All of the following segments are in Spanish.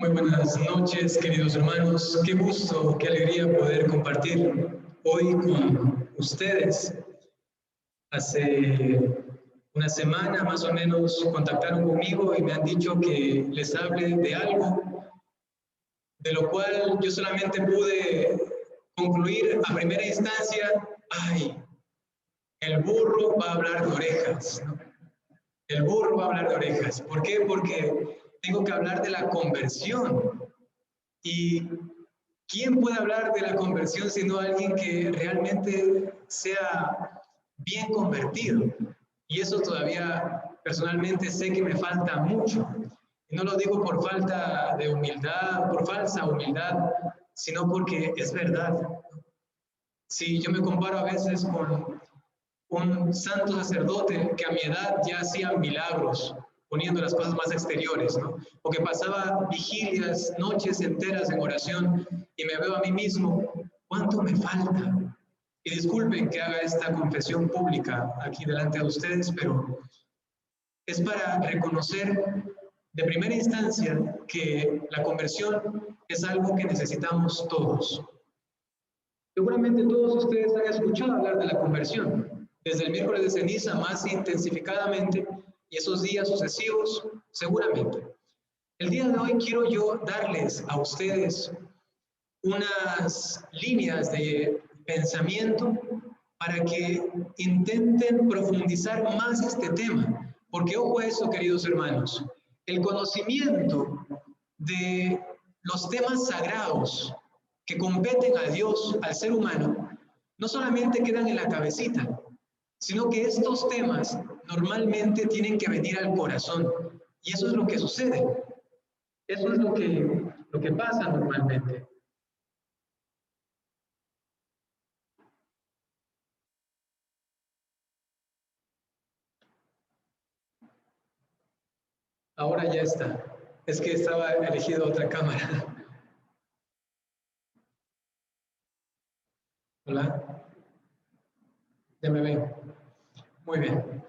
Muy buenas noches, queridos hermanos. Qué gusto, qué alegría poder compartir hoy con ustedes. Hace una semana más o menos contactaron conmigo y me han dicho que les hable de algo, de lo cual yo solamente pude concluir a primera instancia: ay, el burro va a hablar de orejas, ¿no? El burro va a hablar de orejas. ¿Por qué? Porque tengo que hablar de la conversión. ¿Y quién puede hablar de la conversión sino alguien que realmente sea bien convertido? Y eso todavía personalmente sé que me falta mucho. Y no lo digo por falta de humildad, por falsa humildad, sino porque es verdad. Si yo me comparo a veces con un santo sacerdote que a mi edad ya hacía milagros, poniendo las cosas más exteriores, ¿no? O que pasaba vigilias, noches enteras en oración, y me veo a mí mismo: ¿cuánto me falta? Y disculpen que haga esta confesión pública aquí delante de ustedes, pero es para reconocer de primera instancia que la conversión es algo que necesitamos todos. Seguramente todos ustedes han escuchado hablar de la conversión, desde el miércoles de ceniza más intensificadamente, y esos días sucesivos seguramente. El día de hoy quiero yo darles a ustedes unas líneas de pensamiento para que intenten profundizar más este tema. Porque ojo a eso, queridos hermanos, el conocimiento de los temas sagrados que competen a Dios, al ser humano, no solamente quedan en la cabecita, sino que estos temas normalmente tienen que venir al corazón. Y eso es lo que sucede. Eso es lo que pasa normalmente. Ahora ya está. Es que estaba elegido otra cámara. Hola. Ya me ven. Muy bien.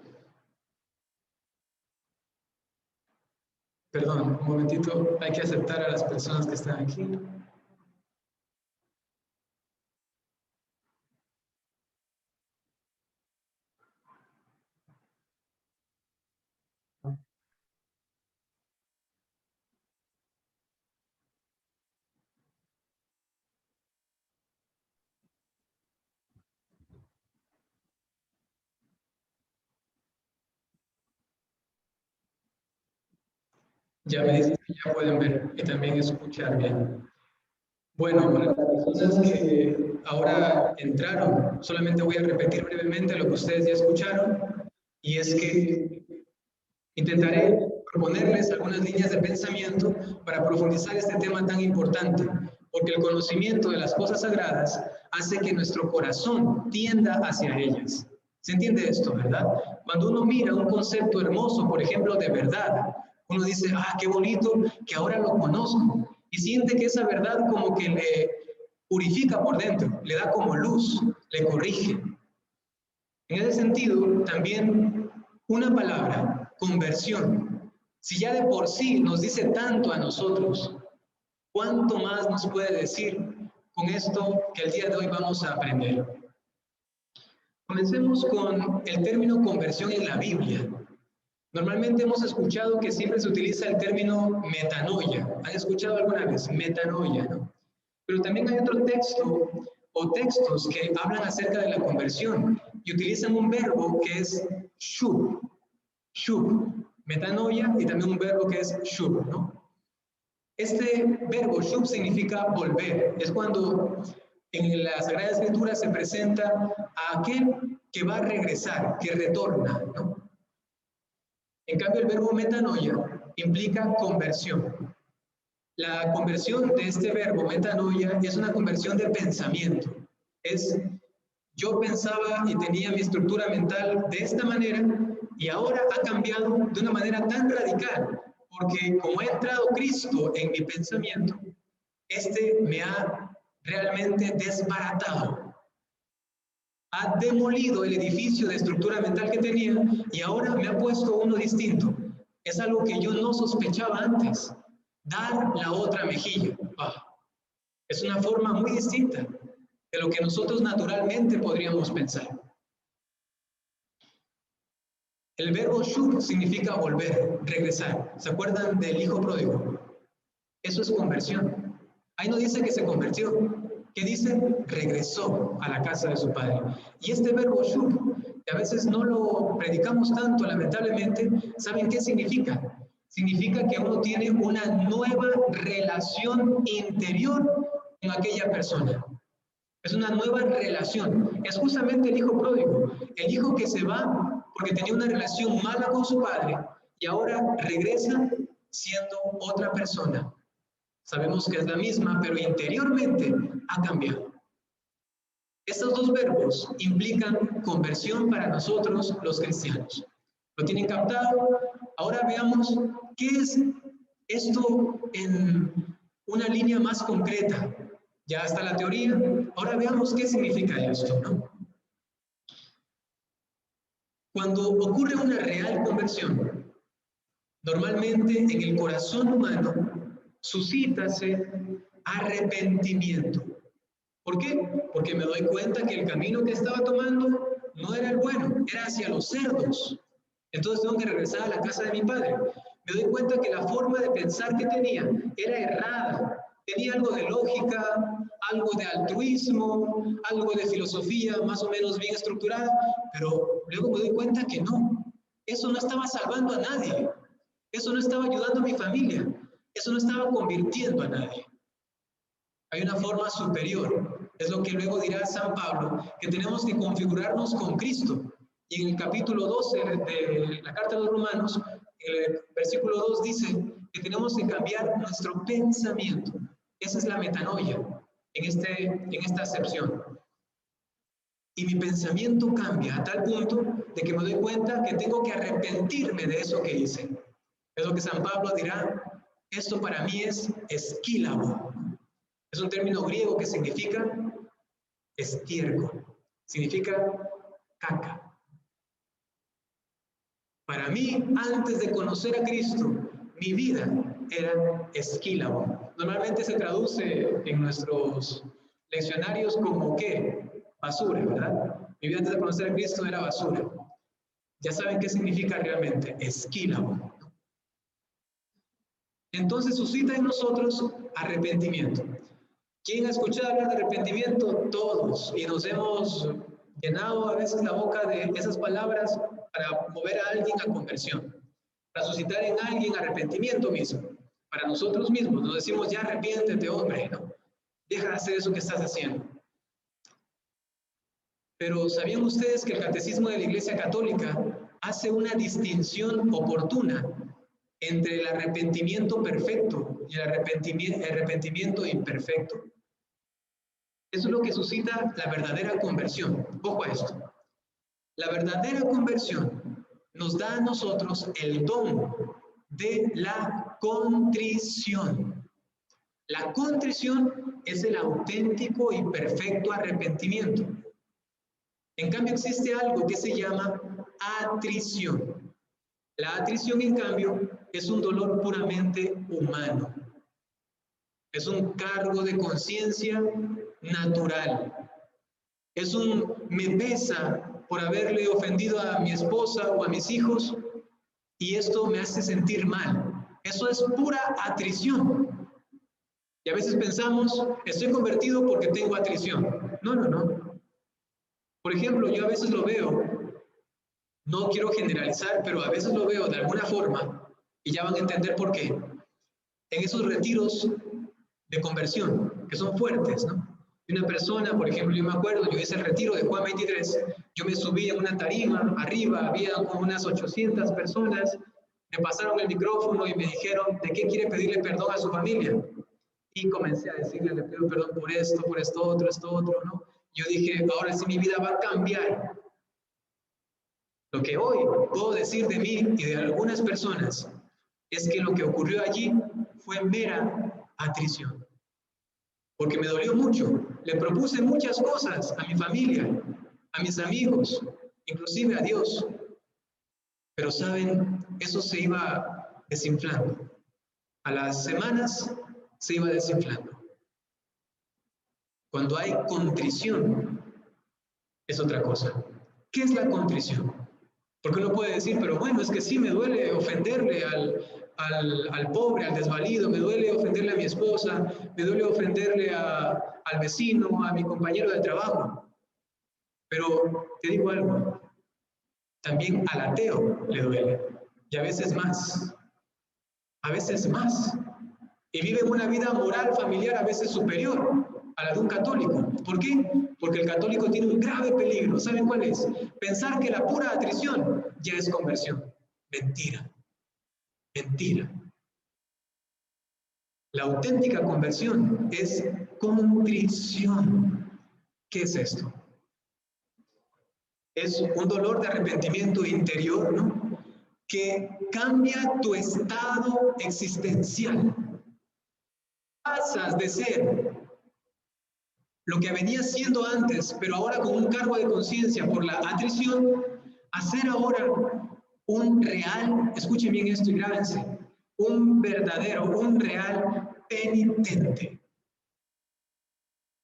Perdón, un momentito. Hay que aceptar a las personas que están aquí. Ya me dicen que ya pueden ver y también escuchar bien. Bueno, para las personas que ahora entraron, solamente voy a repetir brevemente lo que ustedes ya escucharon, y es que intentaré proponerles algunas líneas de pensamiento para profundizar este tema tan importante, porque el conocimiento de las cosas sagradas hace que nuestro corazón tienda hacia ellas. ¿Se entiende esto, verdad? Cuando uno mira un concepto hermoso, por ejemplo, de verdad, uno dice: ah, qué bonito, que ahora lo conozco, y siente que esa verdad como que le purifica por dentro, le da como luz, le corrige. En ese sentido, también una palabra, conversión, si ya de por sí nos dice tanto a nosotros, ¿cuánto más nos puede decir con esto que el día de hoy vamos a aprender? Comencemos con el término conversión en la Biblia. Normalmente hemos escuchado que siempre se utiliza el término metanoia. ¿Han escuchado alguna vez? Metanoia, ¿no? Pero también hay otro texto o textos que hablan acerca de la conversión y utilizan un verbo que es shub, shub, metanoia, y también un verbo que es shub, ¿no? Este verbo shub significa volver. Es cuando en la Sagrada Escritura se presenta a aquel que va a regresar, que retorna, ¿no? En cambio, el verbo metanoia implica conversión. La conversión de este verbo metanoia es una conversión de pensamiento. Es: yo pensaba y tenía mi estructura mental de esta manera, y ahora ha cambiado de una manera tan radical, porque como ha entrado Cristo en mi pensamiento, este me ha realmente desbaratado. Ha demolido el edificio de estructura mental que tenía y ahora me ha puesto uno distinto. Es algo que yo no sospechaba antes. dar la otra mejilla. Es una forma muy distinta de lo que nosotros naturalmente podríamos pensar. El verbo shub significa volver, regresar. ¿Se acuerdan del hijo pródigo? Eso es conversión. Ahí no dice que se convirtió. ¿Qué dice? Regresó a la casa de su padre. Y este verbo shub, que a veces no lo predicamos tanto, lamentablemente, ¿saben qué significa? Significa que uno tiene una nueva relación interior con aquella persona. Es una nueva relación. Es justamente el hijo pródigo, el hijo que se va porque tenía una relación mala con su padre y ahora regresa siendo otra persona. Sabemos que es la misma, pero interiormente ha cambiado. Estos dos verbos implican conversión para nosotros los cristianos. ¿Lo tienen captado? Ahora veamos qué es esto en una línea más concreta. Ya está la teoría, ahora veamos qué significa esto, ¿no? Cuando ocurre una real conversión, normalmente en el corazón humano suscítase arrepentimiento. ¿Por qué? Porque me doy cuenta que el camino que estaba tomando no era el bueno, era hacia los cerdos. Entonces tengo que regresar a la casa de mi padre. Me doy cuenta que la forma de pensar que tenía era errada. Tenía algo de lógica, algo de altruismo, algo de filosofía más o menos bien estructurada, pero luego me doy cuenta que no. Eso no estaba salvando a nadie. Eso no estaba ayudando a mi familia. Eso no estaba convirtiendo a nadie. Hay una forma superior. Es lo que luego dirá San Pablo, que tenemos que configurarnos con Cristo. Y en el capítulo 12 de la Carta de los Romanos, el versículo 2 dice que tenemos que cambiar nuestro pensamiento. Esa es la metanoia en esta acepción. Y mi pensamiento cambia a tal punto de que me doy cuenta que tengo que arrepentirme de eso que hice. Es lo que San Pablo dirá, esto para mí es esquílabo. Es un término griego que significa estiércol, significa caca. Para mí, antes de conocer a Cristo, mi vida era esquílabo. Normalmente se traduce en nuestros leccionarios como ¿qué? Basura, ¿verdad? Mi vida antes de conocer a Cristo era basura. Ya saben qué significa realmente, esquílabo. Entonces suscita en nosotros arrepentimiento. ¿Quién ha escuchado hablar de arrepentimiento? Todos. Y nos hemos llenado a veces la boca de esas palabras para mover a alguien a conversión, para suscitar en alguien arrepentimiento mismo. Para nosotros mismos nos decimos, ya arrepiéntete, hombre, ¿no? Deja de hacer eso que estás haciendo. Pero ¿sabían ustedes que el Catecismo de la Iglesia Católica hace una distinción oportuna entre el arrepentimiento perfecto y el arrepentimiento imperfecto? Eso es lo que suscita la verdadera conversión. Ojo a esto. La verdadera conversión nos da a nosotros el don de la contrición. La contrición es el auténtico y perfecto arrepentimiento. En cambio, existe algo que se llama atrición. La atrición, en cambio, es un dolor puramente humano. Es un cargo de conciencia natural. Es un me pesa por haberle ofendido a mi esposa o a mis hijos y esto me hace sentir mal. Eso es pura atrición. Y a veces pensamos, estoy convertido porque tengo atrición. No, no, no. Por ejemplo, yo a veces lo veo, no quiero generalizar, pero a veces lo veo de alguna forma y ya van a entender por qué. En esos retiros de conversión, que son fuertes, ¿no? Y una persona, por ejemplo, yo me acuerdo, yo hice el retiro de Juan 23, yo me subí en una tarima, arriba había como unas 800 personas, me pasaron el micrófono y me dijeron, ¿de qué quiere pedirle perdón a su familia? Y comencé a decirle, le pido perdón por esto otro, ¿no? Yo dije, ahora sí mi vida va a cambiar. Lo que hoy puedo decir de mí y de algunas personas es que lo que ocurrió allí fue mera atrición. Porque me dolió mucho. Le propuse muchas cosas a mi familia, a mis amigos, inclusive a Dios. Pero saben, eso se iba desinflando. A las semanas se iba desinflando. Cuando hay contrición, es otra cosa. ¿Qué es la contrición? Porque uno puede decir, pero bueno, es que sí me duele ofenderle al pobre, al desvalido, me duele ofenderle a mi esposa, me duele ofenderle al vecino, a mi compañero de trabajo. Pero te digo algo, también al ateo le duele, y a veces más, y viven una vida moral familiar a veces superior a la de un católico. ¿Por qué? Porque el católico tiene un grave peligro. ¿Saben cuál es? Pensar que la pura atrición ya es conversión. Mentira, mentira. La auténtica conversión es contrición. ¿Qué es esto? Es un dolor de arrepentimiento interior, ¿no? Que cambia tu estado existencial. Pasas de ser lo que venía siendo antes, pero ahora con un cargo de conciencia por la atrición, a ser ahora un real, escuchen bien esto y grábense, un verdadero, un real penitente.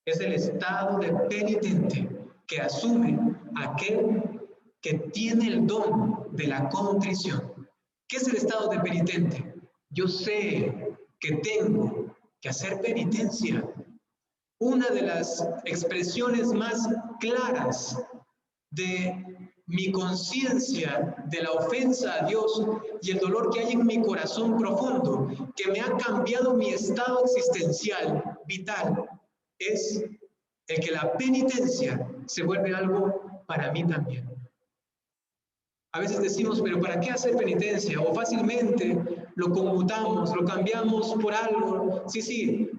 Es el estado de penitente que asume aquel que tiene el don de la contrición. ¿Qué es el estado de penitente? Yo sé que tengo que hacer penitencia. Una de las expresiones más claras de mi conciencia de la ofensa a Dios y el dolor que hay en mi corazón profundo, que me ha cambiado mi estado existencial, vital, es el que la penitencia se vuelve algo para mí también. A veces decimos, pero ¿para qué hacer penitencia? O fácilmente lo conmutamos, lo cambiamos por algo. Sí,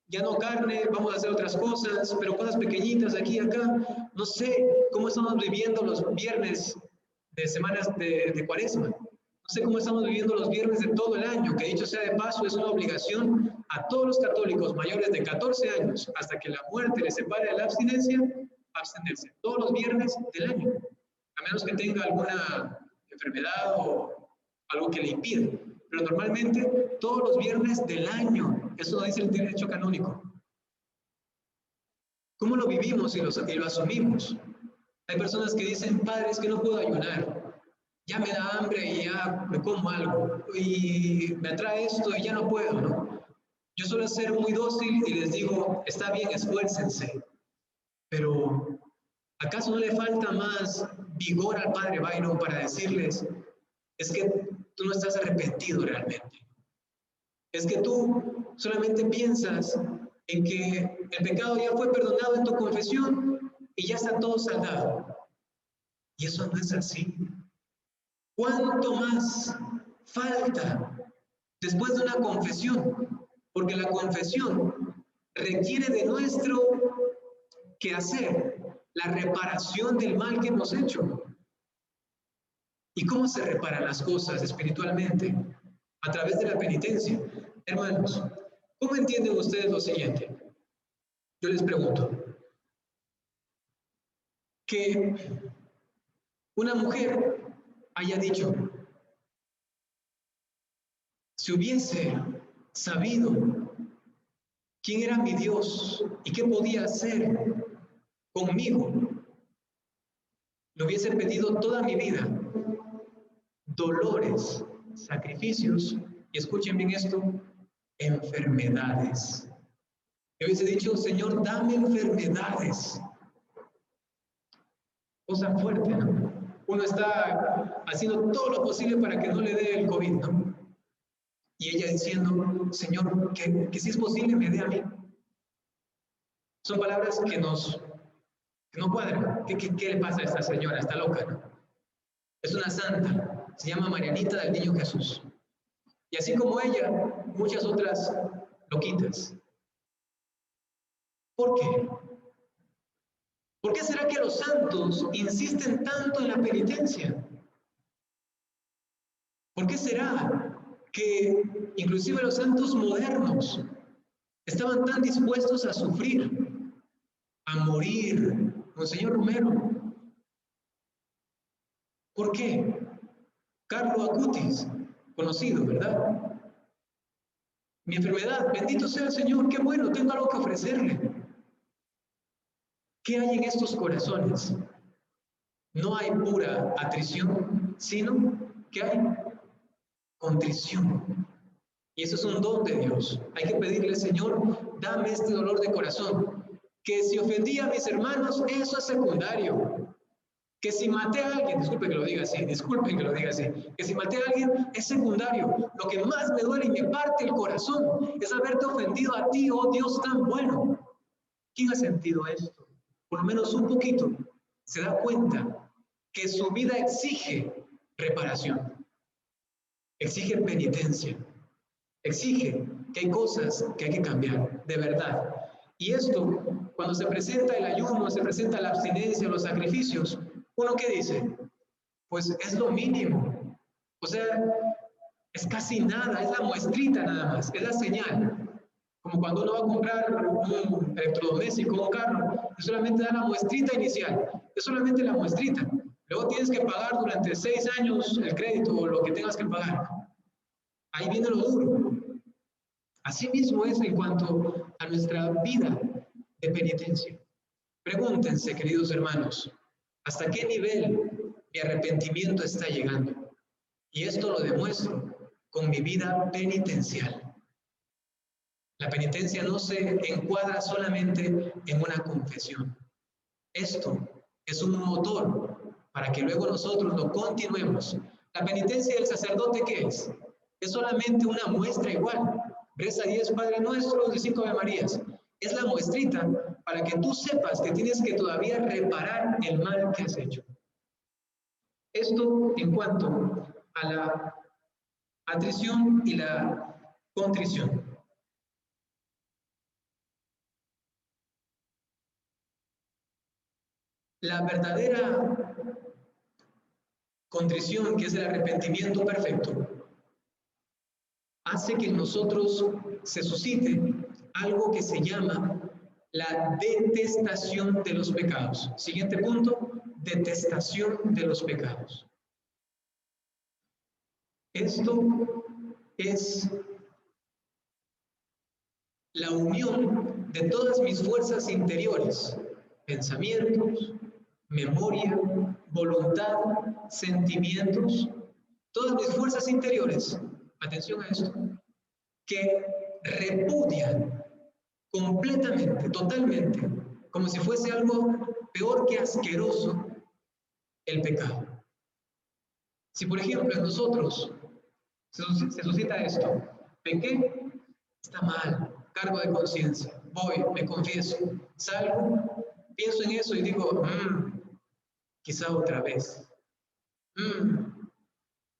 ya no carne, vamos a hacer otras cosas, pero cosas pequeñitas aquí y acá. No sé cómo estamos viviendo los viernes de semanas de Cuaresma. No sé cómo estamos viviendo los viernes de todo el año, que dicho sea de paso, es una obligación a todos los católicos mayores de 14 años, hasta que la muerte les separe de la abstinencia, abstenerse todos los viernes del año, a menos que tenga alguna enfermedad o algo que le impida. Pero normalmente todos los viernes del año, eso lo dice el derecho canónico. ¿Cómo lo vivimos y lo asumimos? Hay personas que dicen, padre, es que no puedo ayunar. Ya me da hambre y ya me como algo. Y me atrae esto y ya no puedo, ¿no? Yo suelo ser muy dócil y les digo, está bien, esfuércense. Pero, ¿acaso no le falta más vigor al padre Byron para decirles, es que tú no estás arrepentido realmente? Es que tú solamente piensas en que el pecado ya fue perdonado en tu confesión y ya está todo saldado. Y eso no es así. ¿Cuánto más falta después de una confesión? Porque la confesión requiere de nuestro quehacer la reparación del mal que hemos hecho. ¿Y cómo se reparan las cosas espiritualmente? A través de la penitencia. Hermanos, ¿cómo entienden ustedes lo siguiente? Yo les pregunto, que una mujer haya dicho, si hubiese sabido quién era mi Dios y qué podía hacer conmigo, le hubiese pedido toda mi vida dolores, sacrificios, y escuchen bien esto, enfermedades. Le hubiese dicho, Señor, dame enfermedades. Cosa fuerte, ¿no? Uno está haciendo todo lo posible para que no le dé el COVID, ¿no? Y ella diciendo, Señor, que si es posible me dé a mí. Son palabras que no cuadran. ¿Qué le pasa a esta señora? Está loca, ¿no? Es una santa, se llama Marianita del Niño Jesús. Y así como ella, muchas otras loquitas. ¿Por qué? ¿Por qué será que los santos insisten tanto en la penitencia? ¿Por qué será que inclusive los santos modernos estaban tan dispuestos a sufrir, a morir? Monseñor Romero. ¿Por qué? Carlo Acutis, conocido, ¿verdad? mi enfermedad, bendito sea el Señor, qué bueno, tengo algo que ofrecerle. ¿Qué hay en estos corazones? No hay pura atrición, sino que hay contrición. Y eso es un don de Dios. Hay que pedirle, Señor, dame este dolor de corazón. Que si ofendí a mis hermanos, eso es secundario. Que si maté a alguien, disculpen que lo diga así, que si maté a alguien es secundario. Lo que más me duele y me parte el corazón es haberte ofendido a ti, oh Dios tan bueno. ¿Quién ha sentido esto? Por lo menos un poquito. Se da cuenta que su vida exige reparación, exige penitencia, exige que hay cosas que hay que cambiar, de verdad. Y esto, cuando se presenta el ayuno, se presenta la abstinencia, los sacrificios, ¿uno qué dice? Pues es lo mínimo. O sea, es casi nada, es la muestrita nada más, es la señal. Como cuando uno va a comprar un electrodoméstico, un carro, que solamente da la muestrita inicial, es solamente la muestrita. Luego tienes que pagar durante 6 años el crédito o lo que tengas que pagar. Ahí viene lo duro. Así mismo es en cuanto a nuestra vida de penitencia. Pregúntense, queridos hermanos, ¿hasta qué nivel mi arrepentimiento está llegando? Y esto lo demuestro con mi vida penitencial. La penitencia no se encuadra solamente en una confesión. Esto es un motor para que luego nosotros lo continuemos. La penitencia del sacerdote, ¿qué es? Es solamente una muestra igual. Reza 10 Padre Nuestros y 5 Ave Marías. Es la muestrita para que tú sepas que tienes que todavía reparar el mal que has hecho. Esto en cuanto a la atrición y la contrición. La verdadera contrición, que es el arrepentimiento perfecto, hace que en nosotros se suscite algo que se llama la detestación de los pecados. Siguiente punto, detestación de los pecados. Esto es la unión de todas mis fuerzas interiores, pensamientos, memoria, voluntad, sentimientos, todas mis fuerzas interiores, atención a esto, que repudian completamente, totalmente, como si fuese algo peor que asqueroso, el pecado. Si por ejemplo en nosotros se suscita esto, pequé, está mal, cargo de conciencia, voy, me confieso, salgo, pienso en eso y digo, quizá otra vez,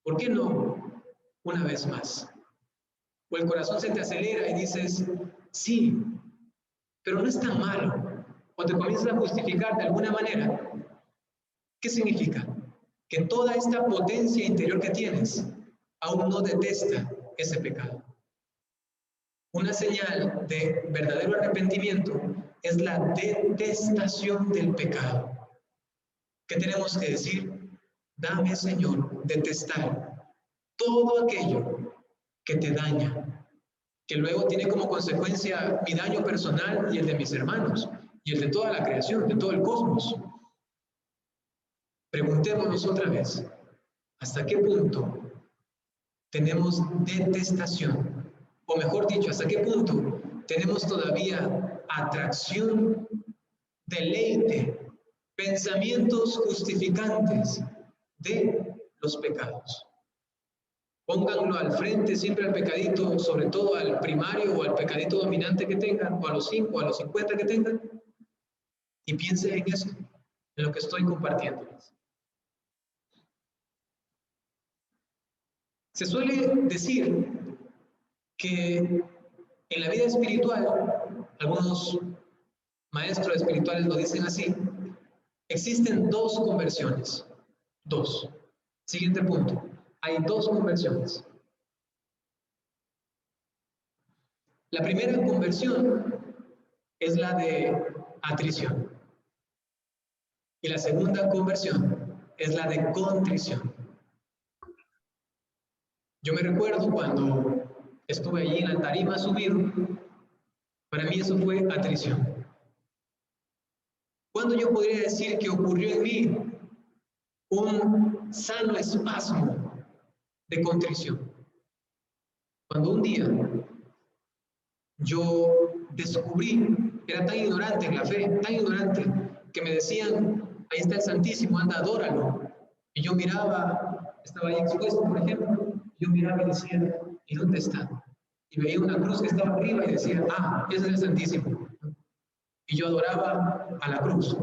¿por qué no una vez más? O el corazón se te acelera y dices, sí, pero no es tan malo. O te comienzas a justificar de alguna manera. ¿Qué significa? Que toda esta potencia interior que tienes aún no detesta ese pecado. Una señal de verdadero arrepentimiento es la detestación del pecado. ¿Qué tenemos que decir? Dame, Señor, detestar todo aquello que te daña, que luego tiene como consecuencia mi daño personal y el de mis hermanos, y el de toda la creación, de todo el cosmos. Preguntémonos otra vez, ¿hasta qué punto tenemos detestación? O mejor dicho, ¿hasta qué punto tenemos todavía atracción, deleite, pensamientos justificantes de los pecados? Pónganlo al frente siempre al pecadito, sobre todo al primario o al pecadito dominante que tengan, o a los 5, o a los 50 que tengan, y piensen en esto, en lo que estoy compartiéndoles. Se suele decir que en la vida espiritual, algunos maestros espirituales lo dicen así, existen 2 conversiones. 2. Siguiente punto. Hay 2 conversiones. La primera conversión es la de atrición. Y la segunda conversión es la de contrición. Yo me recuerdo cuando estuve allí en la tarima subido, para mí eso fue atrición. ¿Cuándo yo podría decir que ocurrió en mí un sano espasmo de contrición? Cuando un día yo descubrí, era tan ignorante en la fe, tan ignorante, que me decían, ahí está el Santísimo, anda, adóralo. Y yo miraba, estaba ahí expuesto, por ejemplo, yo miraba y decía, ¿y dónde está? Y veía una cruz que estaba arriba y decía, ah, ese es el Santísimo. Y yo adoraba a la cruz,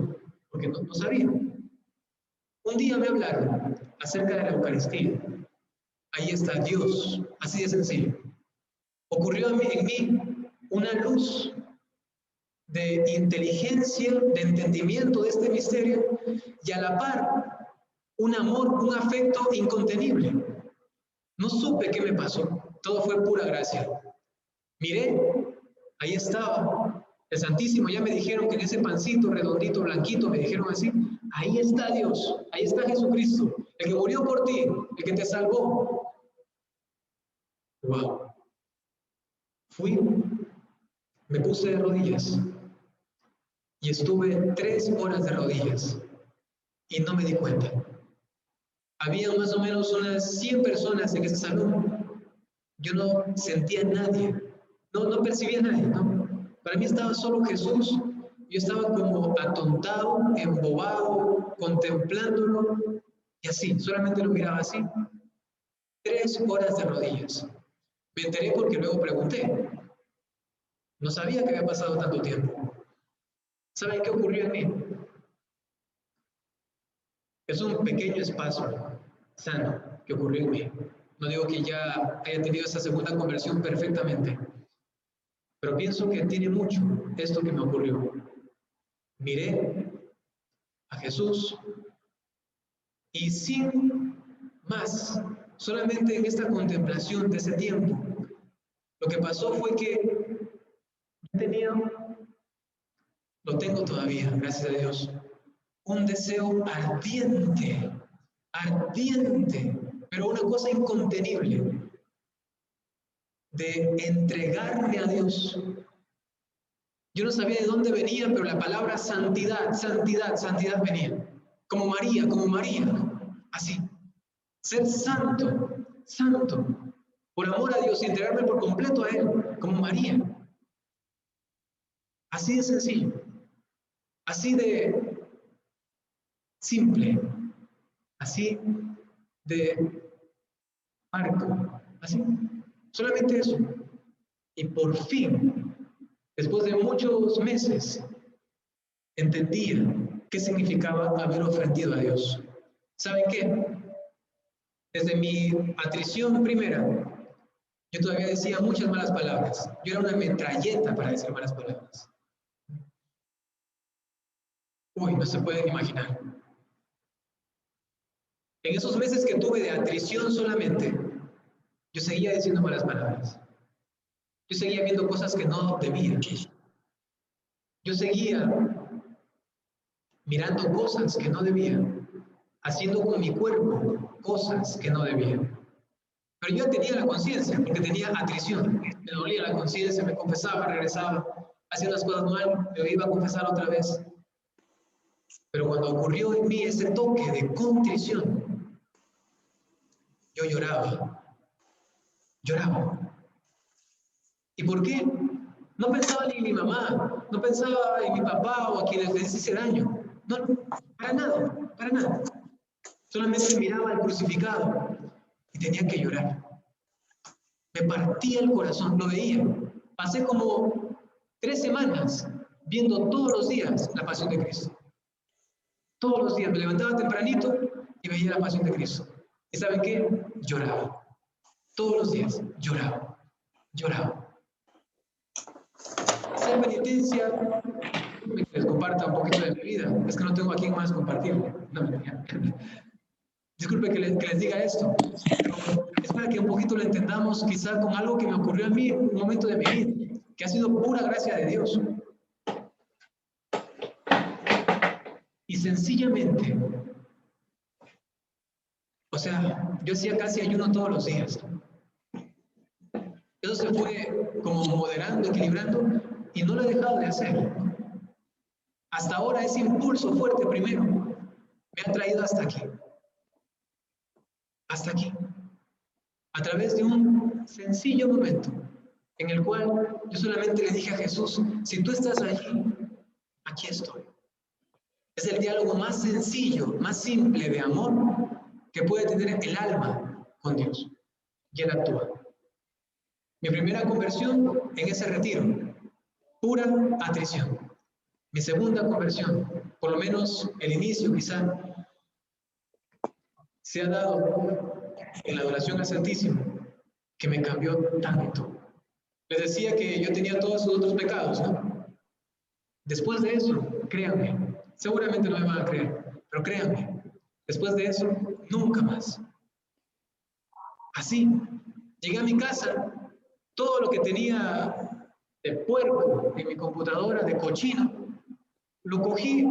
porque no sabía. Un día me hablaron acerca de la Eucaristía. Ahí está Dios, así de sencillo. Ocurrió en mí una luz de inteligencia, de entendimiento de este misterio y a la par un amor, un afecto incontenible. No supe qué me pasó, todo fue pura gracia. Miré, ahí estaba el Santísimo, ya me dijeron que en ese pancito redondito, blanquito, me dijeron así, ahí está Dios, ahí está Jesucristo, el que murió por ti, el que te salvó. Wow. Fui, me puse de rodillas y estuve 3 horas de rodillas y no me di cuenta. Había más o menos unas 100 personas en ese salón. Yo no sentía a nadie, no percibía a nadie, ¿no? Para mí estaba solo Jesús. Yo estaba como atontado, embobado, contemplándolo y así, solamente lo miraba así. 3 horas de rodillas. Me enteré porque luego pregunté. No sabía que había pasado tanto tiempo. ¿Saben qué ocurrió en mí? Es un pequeño espacio sano que ocurrió en mí. No digo que ya haya tenido esa segunda conversión perfectamente, pero pienso que tiene mucho esto que me ocurrió. Miré a Jesús y sin más, solamente en esta contemplación de ese tiempo, lo que pasó fue que tenía, lo tengo todavía, gracias a Dios, un deseo ardiente, ardiente, pero una cosa incontenible, de entregarme a Dios. Yo no sabía de dónde venía, pero la palabra santidad, santidad, santidad venía. Como María, así. Ser santo, santo, por amor a Dios y entregarme por completo a Él, como María. Así de sencillo, así de simple, así de arco, así. Solamente eso. Y por fin, después de muchos meses, entendía qué significaba haber ofendido a Dios. ¿Saben qué? Desde mi atrición primera, yo todavía decía muchas malas palabras. Yo era una metralleta para decir malas palabras. Uy, no se pueden imaginar. En esos meses que tuve de atrición solamente, yo seguía diciendo malas palabras. Yo seguía viendo cosas que no debía. Yo seguía mirando cosas que no debía, haciendo con mi cuerpo cosas que no debía. Pero yo tenía la conciencia, porque tenía atrición. Me dolía la conciencia, me confesaba, regresaba, hacía las cosas mal, me iba a confesar otra vez. Pero cuando ocurrió en mí ese toque de contrición, yo lloraba, lloraba. ¿Y por qué? No pensaba ni en mi mamá, no pensaba en mi papá o a quienes les hice daño. No, para nada, para nada. Solamente miraba al crucificado y tenía que llorar. Me partía el corazón, lo veía. Pasé como 3 semanas viendo todos los días la pasión de Cristo. Todos los días me levantaba tempranito y veía la pasión de Cristo. ¿Y saben qué? Lloraba. Todos los días lloraba, lloraba. Hacer penitencia, que les comparta un poquito de mi vida. Es que no tengo a quién más compartirlo. No, disculpe que les diga esto, pero es para que un poquito lo entendamos, quizá con algo que me ocurrió a mí en un momento de mi vida, que ha sido pura gracia de Dios. Y sencillamente, o sea, yo hacía casi ayuno todos los días. Eso se fue como moderando, equilibrando, y no lo he dejado de hacer. Hasta ahora ese impulso fuerte primero me ha traído hasta aquí. Hasta aquí. A través de un sencillo momento en el cual yo solamente le dije a Jesús, si tú estás allí, aquí estoy. Es el diálogo más sencillo, más simple de amor que puede tener el alma con Dios. Y Él actúa. Mi primera conversión en ese retiro, pura atrición. Mi segunda conversión, por lo menos el inicio quizá, se ha dado en la adoración al Santísimo, que me cambió tanto. Les decía que yo tenía todos esos otros pecados, ¿no? Después de eso, créanme, seguramente no me van a creer, pero créanme, después de eso, nunca más. Así, llegué a mi casa, todo lo que tenía de puerco en mi computadora, de cochino, lo cogí,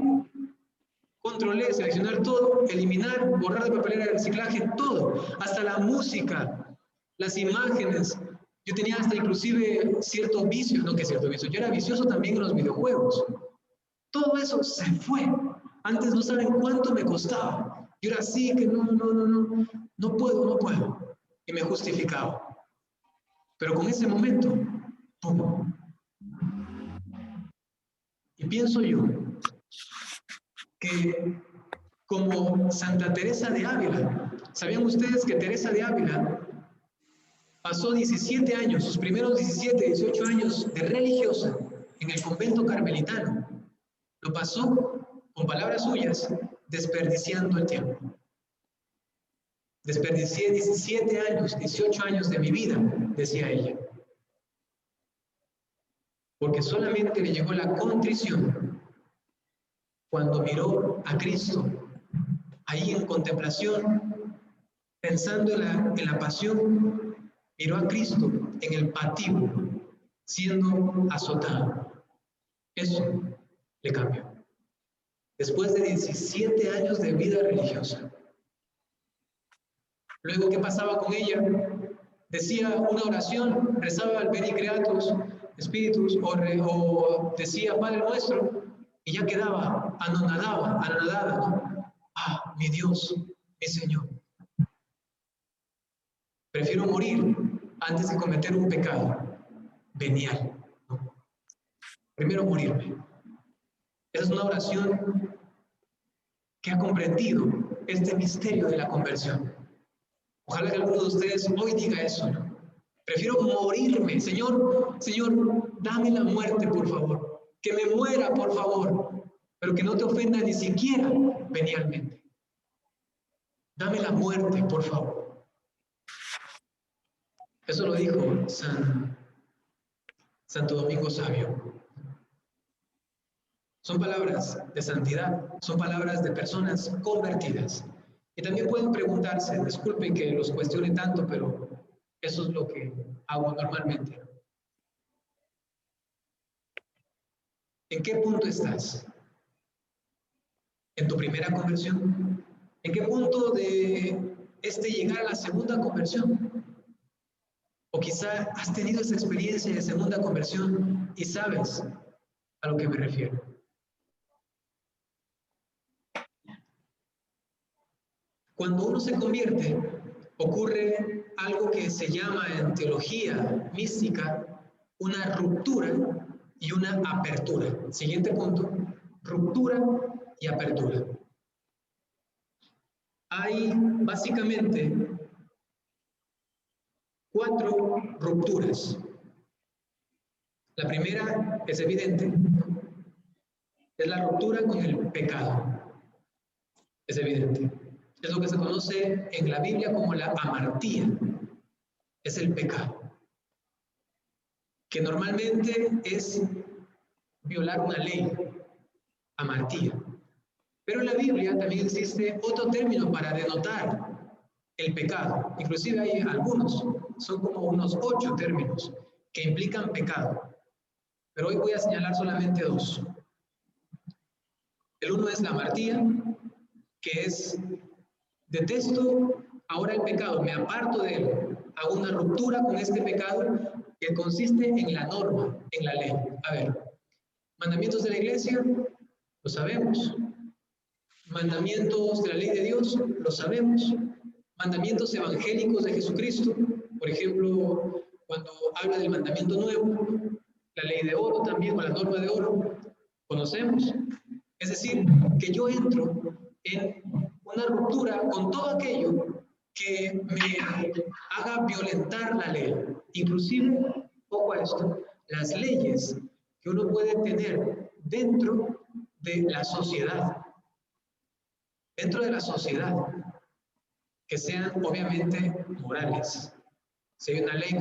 controlé, seleccionar todo, eliminar, borrar de papelera de reciclaje, todo, hasta la música, las imágenes. Yo tenía hasta inclusive cierto vicio, no que cierto vicio, yo era vicioso también en los videojuegos. Todo eso se fue. Antes no saben cuánto me costaba. Yo era así que no puedo. Y me justificaba. Pero con ese momento, ¡pum! Y pienso yo que como Santa Teresa de Ávila, ¿sabían ustedes que Teresa de Ávila pasó 17 años, sus primeros 17, 18 años de religiosa en el convento carmelitano? Lo pasó, con palabras suyas, desperdiciando el tiempo. Desperdicié 17 años, 18 años de mi vida, decía ella. Porque solamente le llegó la contrición cuando miró a Cristo, ahí en contemplación, pensando en la pasión, miró a Cristo en el patíbulo, siendo azotado. Eso le cambió. Después de 17 años de vida religiosa. Luego, ¿qué pasaba con ella? Decía una oración, rezaba el Pericreatus, Espíritus, o decía Padre Nuestro, y ya quedaba anonadada, ¿no? Ah, mi Dios, mi Señor. Prefiero morir antes de cometer un pecado venial, ¿no? Primero morirme. Esa es una oración que ha comprendido este misterio de la conversión. Ojalá que alguno de ustedes hoy diga eso, ¿no? Prefiero morirme. Señor, dame la muerte, por favor. Que me muera, por favor. Pero que no te ofenda ni siquiera venialmente. Dame la muerte, por favor. Eso lo dijo Santo Domingo Sabio. Son palabras de santidad, son palabras de personas convertidas. Y también pueden preguntarse, disculpen que los cuestione tanto, pero eso es lo que hago normalmente. ¿En qué punto estás? ¿En tu primera conversión? ¿En qué punto de llegar a la segunda conversión? O quizá has tenido esa experiencia de segunda conversión y sabes a lo que me refiero. Cuando uno se convierte, ocurre algo que se llama en teología mística una ruptura y una apertura. Siguiente punto, ruptura y apertura. Hay básicamente 4 rupturas. La primera es evidente, es la ruptura con el pecado. Es evidente. Es lo que se conoce en la Biblia como la amartía. Es el pecado. Que normalmente es violar una ley, amartía. Pero en la Biblia también existe otro término para denotar el pecado. Inclusive hay algunos, son como unos 8 términos que implican pecado. Pero hoy voy a señalar solamente 2. El uno es la amartía, que es detesto ahora el pecado, me aparto de él, hago una ruptura con este pecado que consiste en la norma, en la ley. A ver, mandamientos de la iglesia, lo sabemos. Mandamientos de la ley de Dios, lo sabemos. Mandamientos evangélicos de Jesucristo, por ejemplo, cuando habla del mandamiento nuevo, la ley de oro también, o la norma de oro, conocemos. Es decir, que yo entro en una ruptura con todo aquello que me haga violentar la ley. Inclusive, ojo a esto, las leyes que uno puede tener dentro de la sociedad. Dentro de la sociedad, que sean obviamente morales. Si hay una ley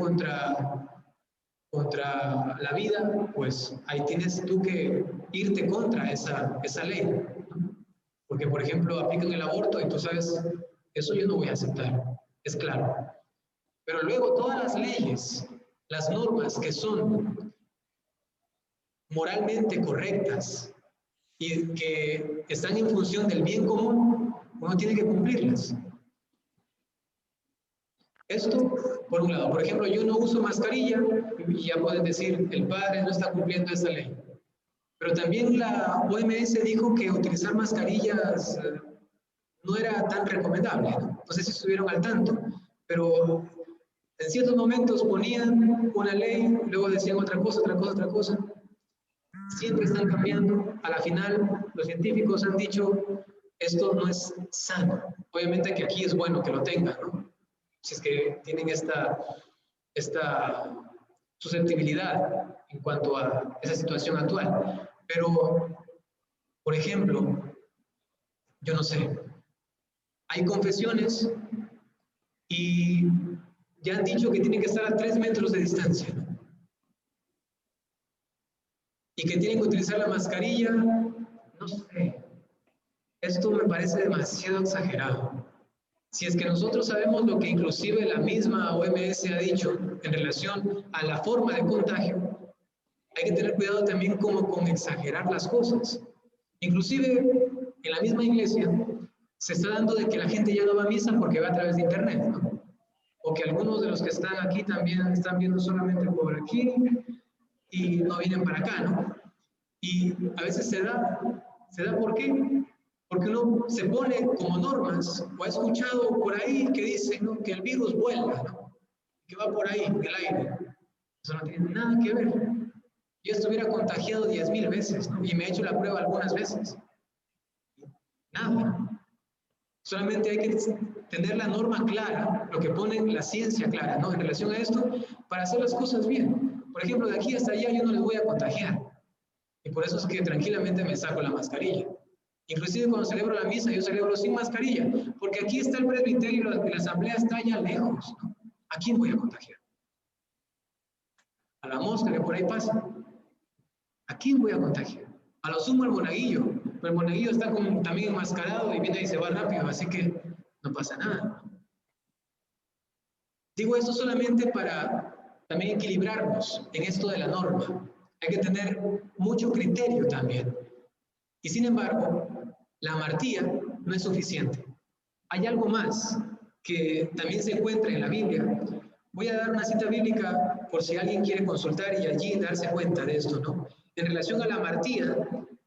contra la vida, pues ahí tienes tú que irte contra esa ley. Porque, por ejemplo, aplican el aborto y tú sabes, eso yo no voy a aceptar, es claro. Pero luego todas las leyes, las normas que son moralmente correctas y que están en función del bien común, uno tiene que cumplirlas. Esto, por un lado. Por ejemplo, yo no uso mascarilla y ya pueden decir, el padre no está cumpliendo esa ley. Pero también la OMS dijo que utilizar mascarillas no era tan recomendable, ¿no? No sé si estuvieron al tanto, pero en ciertos momentos ponían una ley, luego decían otra cosa, otra cosa, otra cosa. Siempre están cambiando. A la final, los científicos han dicho, esto no es sano. Obviamente que aquí es bueno que lo tengan, ¿no? Si es que tienen esta susceptibilidad en cuanto a esa situación actual. Pero, por ejemplo, yo no sé, hay confesiones y ya han dicho que tienen que estar a 3 metros de distancia, ¿no? Y que tienen que utilizar la mascarilla, no sé, esto me parece demasiado exagerado. Si es que nosotros sabemos lo que inclusive la misma OMS ha dicho en relación a la forma de contagio, hay que tener cuidado también como con exagerar las cosas. Inclusive en la misma iglesia se está dando de que la gente ya no va a misa porque va a través de internet, ¿no? O que algunos de los que están aquí también están viendo solamente por aquí y no vienen para acá, ¿no? Y a veces se da ¿por qué? Porque uno se pone como normas, o ha escuchado por ahí que dice, ¿no?, que el virus vuela, ¿no?, que va por ahí, en el aire. Eso no tiene nada que ver. Yo estuviera contagiado 10,000 veces, ¿no?, y me he hecho la prueba algunas veces. Nada. Solamente hay que tener la norma clara, lo que pone la ciencia clara, ¿no?, en relación a esto, para hacer las cosas bien. Por ejemplo, de aquí hasta allá yo no les voy a contagiar. Y por eso es que tranquilamente me saco la mascarilla. Inclusive cuando celebro la misa, yo celebro sin mascarilla, porque aquí está el presbiterio y la asamblea está allá lejos, ¿no? ¿A quién voy a contagiar? A la mosca que por ahí pasa. ¿A quién voy a contagiar? A lo sumo al monaguillo, pero el monaguillo está también enmascarado y viene y se va rápido, así que no pasa nada. Digo esto solamente para también equilibrarnos en esto de la norma. Hay que tener mucho criterio también. Y sin embargo, la amartía no es suficiente. Hay algo más que también se encuentra en la Biblia. Voy a dar una cita bíblica por si alguien quiere consultar y allí darse cuenta de esto, ¿no? En relación a la amartía,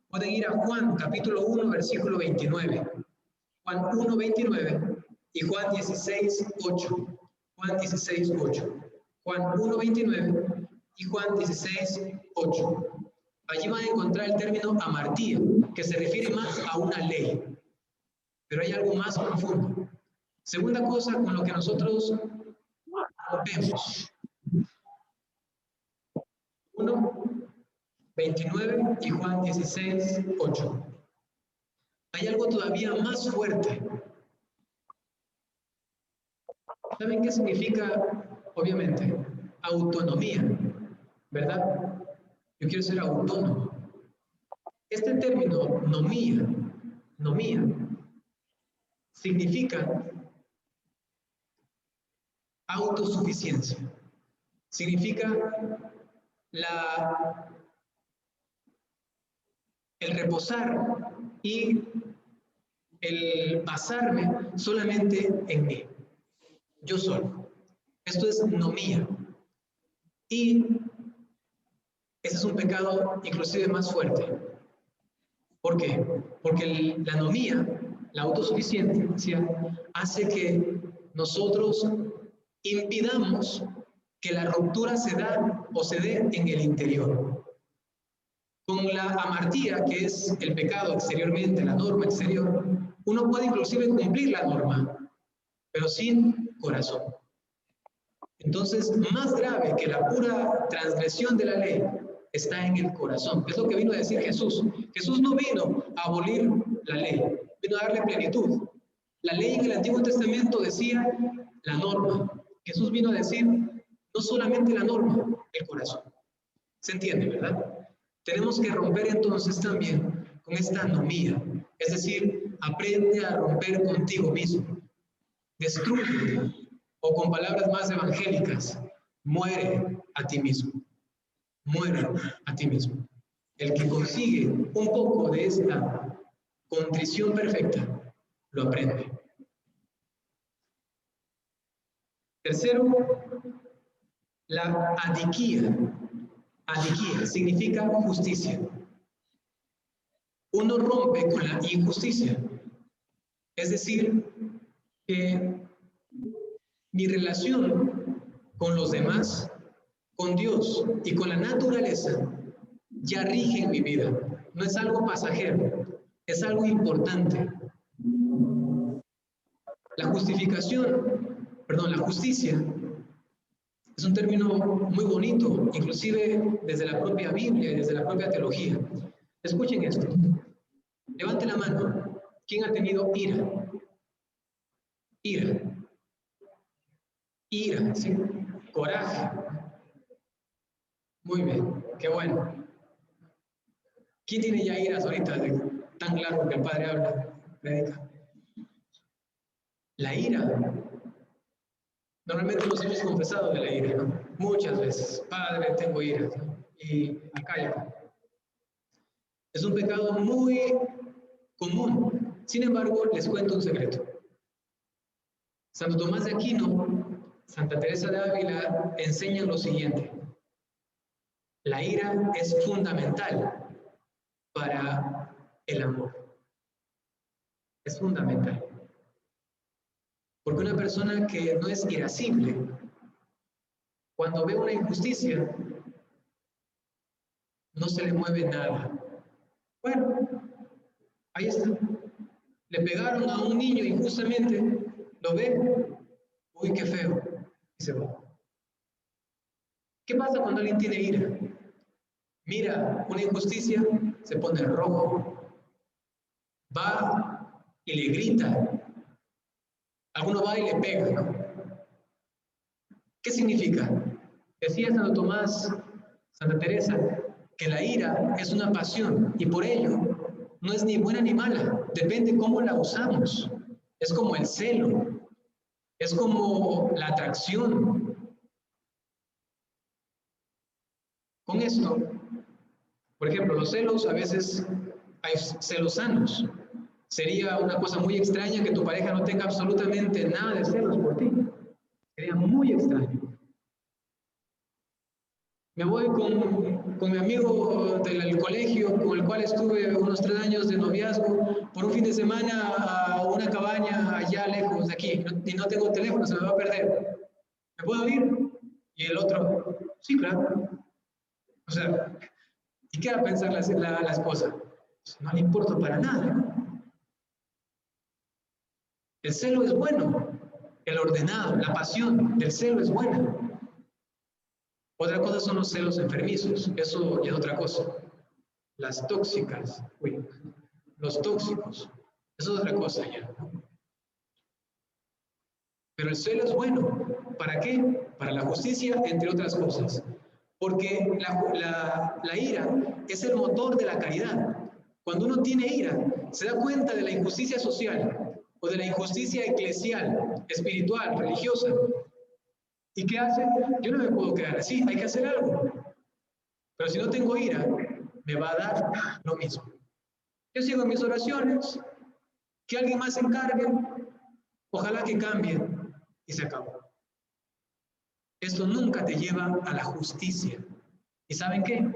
pueden ir a Juan, capítulo 1, versículo 29. Juan 1, 29 y Juan 16, 8. Juan 16, 8. Juan 1, 29 y Juan 16, 8. Allí van a encontrar el término amartía, que se refiere más a una ley. Pero hay algo más profundo. Segunda cosa con lo que nosotros vemos. 1, 29 y Juan 16, 8. Hay algo todavía más fuerte. ¿Saben qué significa? Obviamente, autonomía, ¿verdad? Yo quiero ser autónomo. Este término, nomía, significa autosuficiencia. Significa el reposar y el basarme solamente en mí. Yo solo. Esto es nomía. Y ese es un pecado inclusive más fuerte. ¿Por qué? Porque la anomía, la autosuficiencia, hace que nosotros impidamos que la ruptura se da o se dé en el interior. Con la amartía, que es el pecado exteriormente, la norma exterior, uno puede inclusive cumplir la norma, pero sin corazón. Entonces, más grave que la pura transgresión de la ley está en el corazón. Es lo que vino a decir Jesús. Jesús no vino a abolir la ley, vino a darle plenitud. La ley en el Antiguo Testamento decía la norma. Jesús vino a decir no solamente la norma, el corazón. ¿Se entiende, verdad? Tenemos que romper entonces también con esta anomía. Es decir, aprende a romper contigo mismo. Destrúyete. O con palabras más evangélicas, muere a ti mismo. Muere a ti mismo. El que consigue un poco de esta contrición perfecta, lo aprende. Tercero, la adiquía. Adiquía significa justicia. Uno rompe con la injusticia. Es decir, que mi relación con los demás, con Dios y con la naturaleza ya rige en mi vida. No es algo pasajero, es algo importante. La justicia es un término muy bonito, inclusive desde la propia Biblia y desde la propia teología. Escuchen esto. Levanten la mano. ¿Quién ha tenido ira? Ira. Ira, ¿sí? Coraje. Muy bien, qué bueno. ¿Quién tiene ya iras ahorita? Tan claro que el Padre habla, predica. La ira, normalmente nos hemos confesado de la ira, ¿no? Muchas veces. Padre, tengo ira. ¿No? Y acá. Es un pecado muy común. Sin embargo, les cuento un secreto. Santo Tomás de Aquino, Santa Teresa de Ávila enseñan lo siguiente. La ira es fundamental para el amor. Es fundamental. Porque una persona que no es irascible, cuando ve una injusticia, no se le mueve nada. Bueno, ahí está. Le pegaron a un niño injustamente, lo ve, uy, qué feo, y se va. ¿Qué pasa cuando alguien tiene ira? Mira una injusticia, se pone rojo, va y le grita. Alguno va y le pega, ¿no? ¿Qué significa? Decía Santo Tomás, Santa Teresa, que la ira es una pasión y por ello no es ni buena ni mala, depende cómo la usamos. Es como el celo, es como la atracción. Con esto, por ejemplo, los celos, a veces hay celos sanos. Sería una cosa muy extraña que tu pareja no tenga absolutamente nada de celos por ti. Sería muy extraño. Me voy con mi amigo del colegio, con el cual estuve unos 3 años de noviazgo, por un fin de semana a una cabaña allá lejos de aquí, y no tengo teléfono, se me va a perder. ¿Me puedo ir? Y el otro, sí, claro. O sea, ¿y qué va a pensar la esposa? No le importa para nada, ¿no? El celo es bueno, el ordenado, la pasión del celo es buena. Otra cosa son los celos enfermizos, eso ya es otra cosa. Las tóxicas, los tóxicos, eso es otra cosa ya. Pero el celo es bueno. ¿Para qué? Para la justicia, entre otras cosas. Porque la ira es el motor de la caridad. Cuando uno tiene ira, se da cuenta de la injusticia social o de la injusticia eclesial, espiritual, religiosa. ¿Y qué hace? Yo no me puedo quedar así, hay que hacer algo. Pero si no tengo ira, me va a dar lo mismo. Yo sigo mis oraciones, que alguien más se encargue, ojalá que cambie y se acabó. Esto nunca te lleva a la justicia. ¿Y saben qué?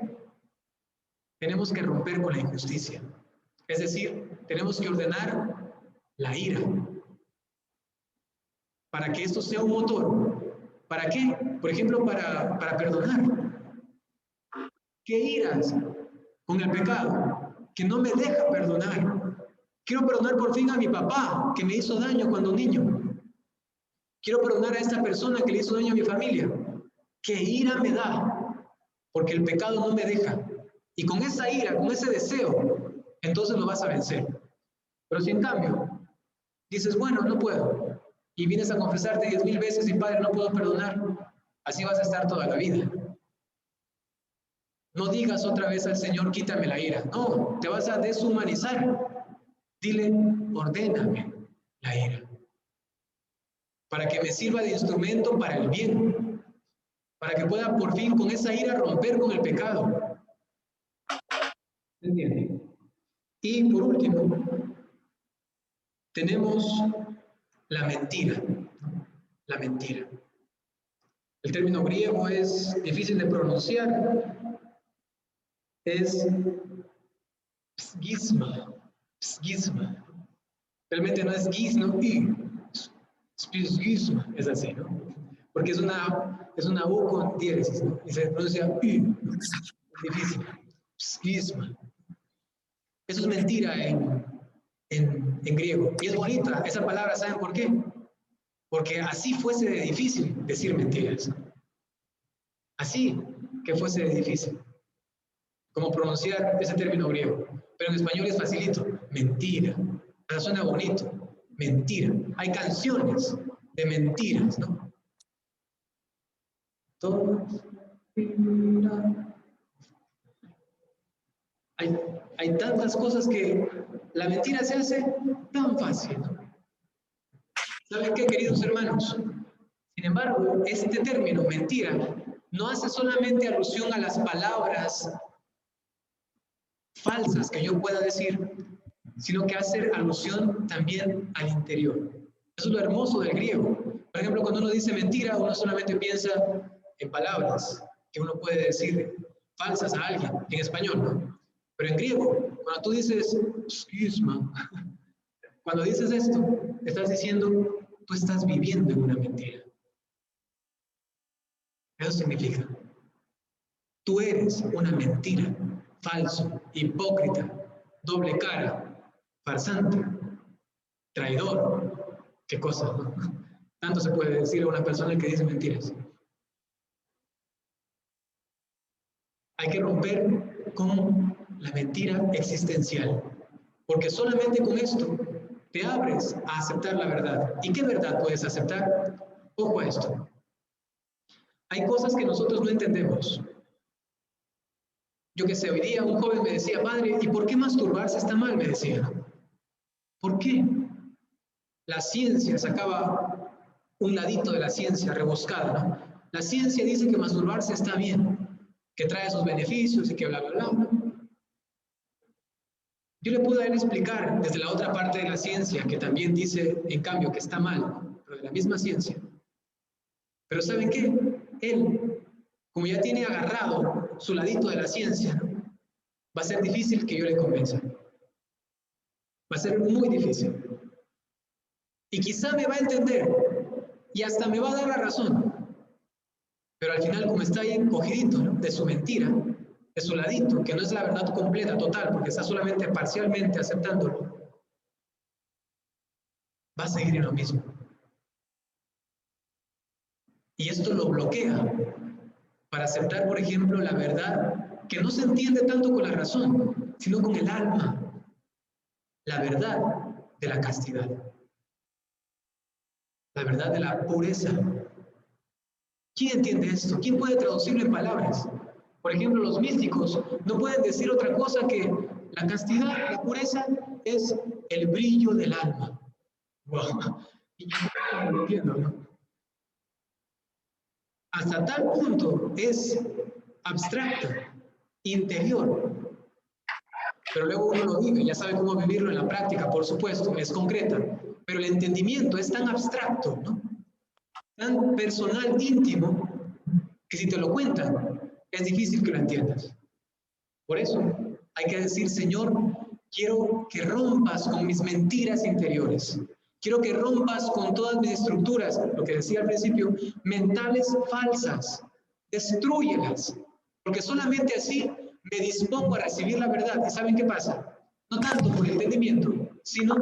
Tenemos que romper con la injusticia. Es decir, tenemos que ordenar la ira para que esto sea un motor. ¿Para qué? Por ejemplo, para perdonar. ¿Qué iras con el pecado? Que no me deja perdonar. Quiero perdonar por fin a mi papá, que me hizo daño cuando niño. Quiero perdonar a esta persona que le hizo daño a mi familia. ¿Qué ira me da? Porque el pecado no me deja. Y con esa ira, con ese deseo, entonces lo vas a vencer. Pero si en cambio dices, bueno, no puedo, y vienes a confesarte 10,000 veces y Padre, no puedo perdonar, así vas a estar toda la vida. No digas otra vez al Señor, quítame la ira. No, te vas a deshumanizar. Dile, ordéname la ira, para que me sirva de instrumento para el bien, para que pueda por fin con esa ira romper con el pecado. ¿Entienden? Y por último, tenemos la mentira. La mentira. El término griego es difícil de pronunciar. Es psgisma. Psgisma. Realmente no es gis, no y. Psgisma. Es así, ¿no? Porque es una U con diéresis, ¿no? Y se pronuncia y. Es difícil. Psgisma. Eso es mentira en griego. Y es bonita esa palabra, ¿saben por qué? Porque así fuese de difícil decir mentiras. Así que fuese de difícil. Como pronunciar ese término griego. Pero en español es facilito. Mentira. Pero suena bonito. Mentira. Hay canciones de mentiras, ¿no? Todo mentira. Hay tantas cosas que la mentira se hace tan fácil, ¿no? ¿Saben qué, queridos hermanos? Sin embargo, este término, mentira, no hace solamente alusión a las palabras falsas que yo pueda decir, sino que hace alusión también al interior. Eso es lo hermoso del griego. Por ejemplo, cuando uno dice mentira, uno solamente piensa en palabras que uno puede decir falsas a alguien, en español, ¿no? Pero en griego, cuando tú dices, psgisma, cuando dices esto, estás diciendo, tú estás viviendo en una mentira. Eso significa, tú eres una mentira, falso, hipócrita, doble cara, farsante, traidor. ¿Qué cosa, no? Tanto se puede decir a una persona que dice mentiras. Hay que romper con la mentira existencial, porque solamente con esto te abres a aceptar la verdad. ¿Y qué verdad puedes aceptar? Ojo a esto. Hay cosas que nosotros no entendemos. Yo que sé, hoy día un joven me decía, padre, ¿y por qué masturbarse está mal? Me decía. ¿Por qué? La ciencia sacaba un ladito de la ciencia rebuscada, ¿no? La ciencia dice que masturbarse está bien, que trae sus beneficios y que bla, bla, bla. Yo le puedo a él explicar desde la otra parte de la ciencia, que también dice, en cambio, que está mal, pero de la misma ciencia. Pero ¿saben qué? Él, como ya tiene agarrado su ladito de la ciencia, ¿no? Va a ser difícil que yo le convenza. Va a ser muy difícil. Y quizá me va a entender y hasta me va a dar la razón. Pero al final, como está ahí cogidito, ¿no?, de su mentira, de su ladito, que no es la verdad completa, total, porque está solamente parcialmente aceptándolo, va a seguir en lo mismo. Y esto lo bloquea para aceptar, por ejemplo, la verdad que no se entiende tanto con la razón, sino con el alma. La verdad de la castidad. La verdad de la pureza. ¿Quién entiende esto? ¿Quién puede traducirlo en palabras? Por ejemplo, los místicos no pueden decir otra cosa que la castidad, la pureza, es el brillo del alma. Wow. Y yo no lo entiendo, ¿no? Hasta tal punto es abstracto, interior. Pero luego uno lo vive, ya sabe cómo vivirlo en la práctica, por supuesto, es concreta. Pero el entendimiento es tan abstracto, ¿no?, tan personal, íntimo, que si te lo cuentan, es difícil que lo entiendas. Por eso hay que decir, Señor, quiero que rompas con mis mentiras interiores. Quiero que rompas con todas mis estructuras, lo que decía al principio, mentales falsas. Destrúyelas, porque solamente así me dispongo a recibir la verdad. ¿Y saben qué pasa? No tanto por el entendimiento, sino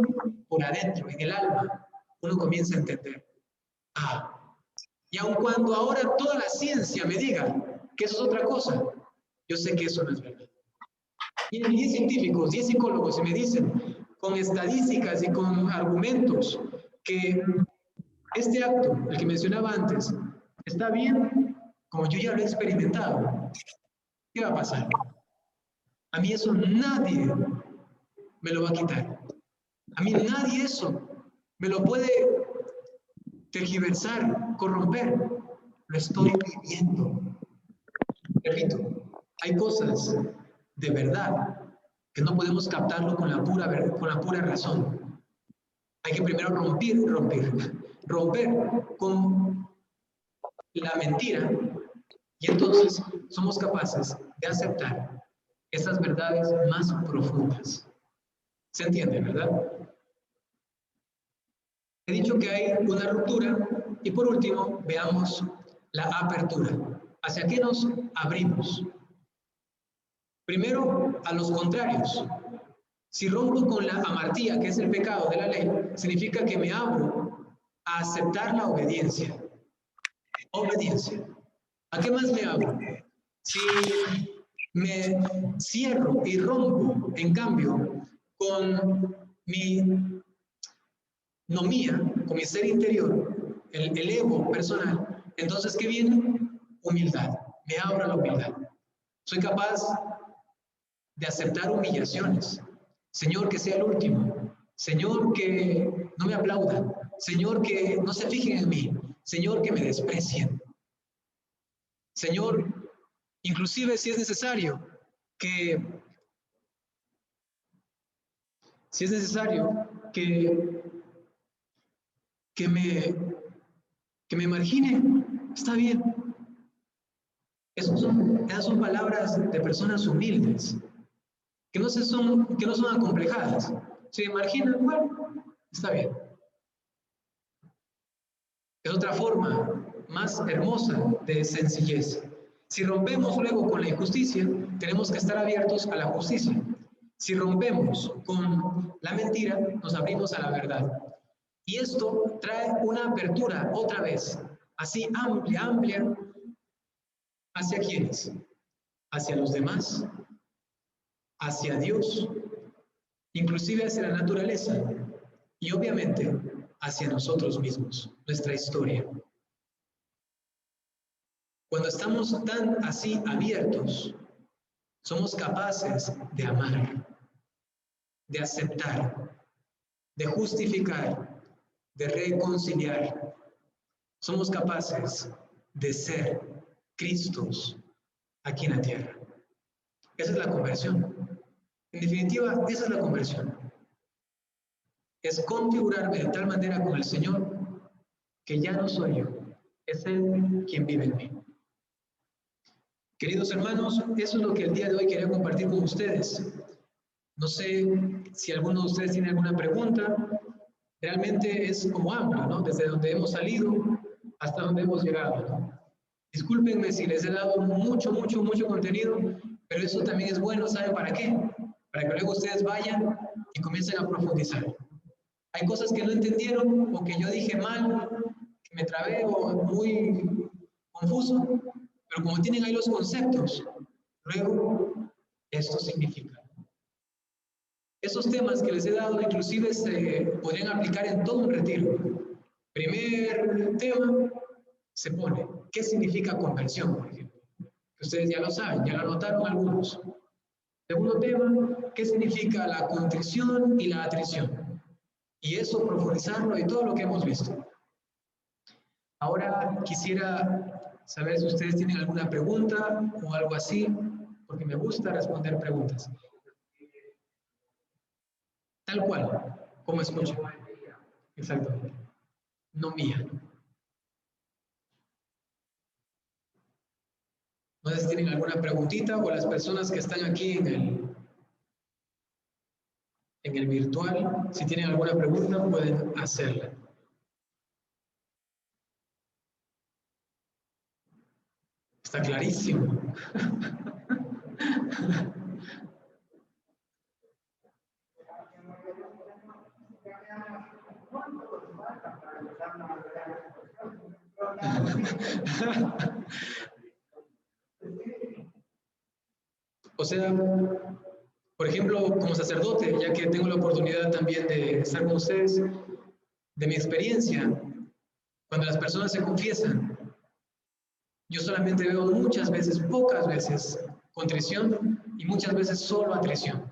por adentro, en el alma, uno comienza a entender. Y aun cuando ahora toda la ciencia me diga que eso es otra cosa, yo sé que eso no es verdad. Miren, 10 científicos, 10 psicólogos y me dicen con estadísticas y con argumentos que este acto, el que mencionaba antes, está bien, como yo ya lo he experimentado. ¿Qué va a pasar? A mí eso nadie me lo va a quitar. A mí nadie eso me lo puede tergiversar, corromper. Lo estoy viviendo. Repito, hay cosas de verdad que no podemos captarlo con la pura razón. Hay que primero romper con la mentira y entonces somos capaces de aceptar esas verdades más profundas. ¿Se entiende, verdad? He dicho que hay una ruptura y por último veamos la apertura. ¿Hacia qué nos abrimos? Primero, a los contrarios. Si rompo con la amartía, que es el pecado de la ley, significa que me abro a aceptar la obediencia. Obediencia. ¿A qué más me abro? Si me cierro y rompo, en cambio, con mi nomía, con mi ser interior, el ego personal, entonces, ¿qué viene? Humildad. Me abro a la humildad. Soy capaz de aceptar humillaciones. Señor, que sea el último. Señor, que no me aplaudan. Señor, que no se fijen en mí. Señor, que me desprecien. Señor, inclusive si es necesario que que, que me que me margine, está bien. Esas son palabras de personas humildes, que no son acomplejadas. Si me marginan, bueno, está bien. Es otra forma más hermosa de sencillez. Si rompemos luego con la injusticia, tenemos que estar abiertos a la justicia. Si rompemos con la mentira, nos abrimos a la verdad. Y esto trae una apertura otra vez, así amplia, amplia, ¿hacia quiénes? Hacia los demás, hacia Dios, inclusive hacia la naturaleza y obviamente hacia nosotros mismos, nuestra historia. Cuando estamos tan así abiertos, somos capaces de amar, de aceptar, de justificar, de reconciliar. Somos capaces de ser Cristos aquí en la tierra. Esa es la conversión. En definitiva, esa es la conversión. Es configurarme de tal manera con el Señor que ya no soy yo, es Él quien vive en mí. Queridos hermanos, eso es lo que el día de hoy quería compartir con ustedes. No sé si alguno de ustedes tiene alguna pregunta. Realmente es como amplio, ¿no? Desde donde hemos salido hasta donde hemos llegado, ¿no? Discúlpenme si les he dado mucho contenido, pero eso también es bueno, ¿saben para qué? Para que luego ustedes vayan y comiencen a profundizar. Hay cosas que no entendieron o que yo dije mal, que me trabé o muy confuso, pero como tienen ahí los conceptos, luego esto significa. Esos temas que les he dado inclusive se podrían aplicar en todo un retiro. Primer tema se pone, ¿qué significa conversión, por ejemplo? Que ustedes ya lo saben, ya lo anotaron algunos. Segundo tema, ¿qué significa la contrición y la atrición? Y eso profundizarlo y todo lo que hemos visto. Ahora quisiera saber si ustedes tienen alguna pregunta o algo así, porque me gusta responder preguntas. Tal cual, como escuchan. Exactamente. No mía. No sé si tienen alguna preguntita o las personas que están aquí en el virtual, si tienen alguna pregunta pueden hacerla. Está clarísimo. O sea, por ejemplo, como sacerdote, ya que tengo la oportunidad también de estar con ustedes, de mi experiencia, cuando las personas se confiesan, yo solamente veo muchas veces, pocas veces, contrición y muchas veces solo atrición.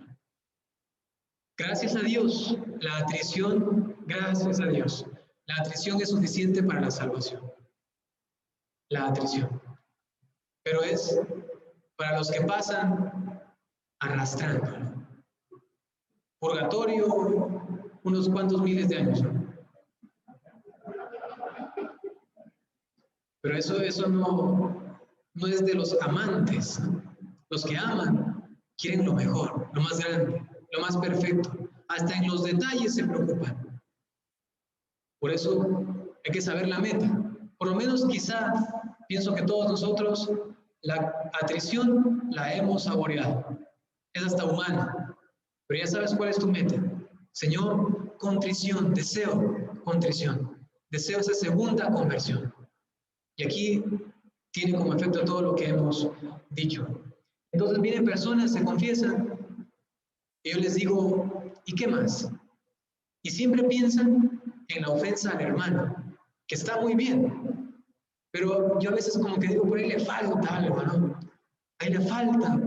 Gracias a Dios, la atrición, gracias a Dios, la atrición es suficiente para la salvación. La atrición. Pero es para los que pasan arrastrándolo. Purgatorio, unos cuantos miles de años. Pero eso no es de los amantes. Los que aman quieren lo mejor, lo más grande, lo más perfecto. Hasta en los detalles se preocupan. Por eso hay que saber la meta. Por lo menos quizá pienso que todos nosotros la atrición la hemos saboreado. Es hasta humana. Pero ya sabes cuál es tu meta. Señor, contrición, deseo contrición. Deseo esa segunda conversión. Y aquí tiene como efecto todo lo que hemos dicho. Entonces vienen personas, se confiesan, y yo les digo, ¿y qué más? Y siempre piensan en la ofensa al hermano, que está muy bien, pero yo a veces como que digo, por ahí le falta algo, ¿no? Ahí le falta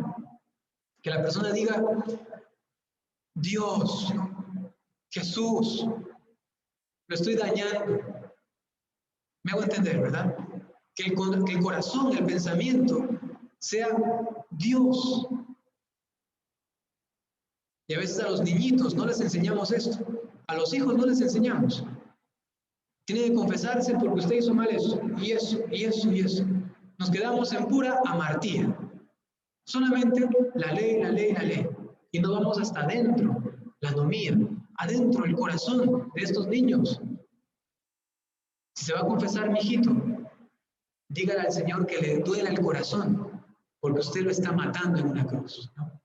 que la persona diga, Dios, Jesús, lo estoy dañando. Me hago entender, ¿verdad? Que el corazón, el pensamiento sea Dios. Y a veces a los niñitos no les enseñamos esto. A los hijos no les enseñamos. Tiene que confesarse porque usted hizo mal eso, y eso, y eso, y eso. Nos quedamos en pura amartía. Solamente la ley, la ley, la ley. Y no vamos hasta adentro, la anomía, adentro, el corazón de estos niños. Si se va a confesar, mi hijito, dígale al Señor que le duela el corazón, porque usted lo está matando en una cruz, ¿no?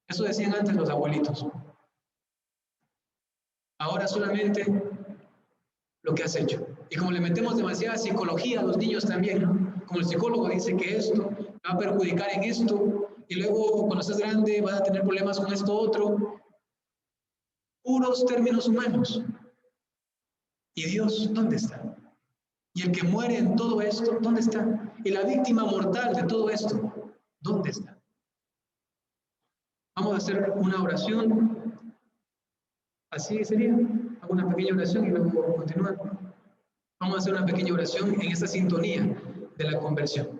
Eso decían antes los abuelitos. Ahora solamente lo que has hecho. Y como le metemos demasiada psicología a los niños también, ¿no? Como el psicólogo dice que esto va a perjudicar en esto, y luego cuando seas grande vas a tener problemas con esto otro. Puros términos humanos. ¿Y Dios dónde está? Y el que muere en todo esto, ¿dónde está? Y la víctima mortal de todo esto, ¿dónde está? Vamos a hacer una oración. Así sería. Hago una pequeña oración y luego continuar. Vamos a hacer una pequeña oración en esta sintonía de la conversión.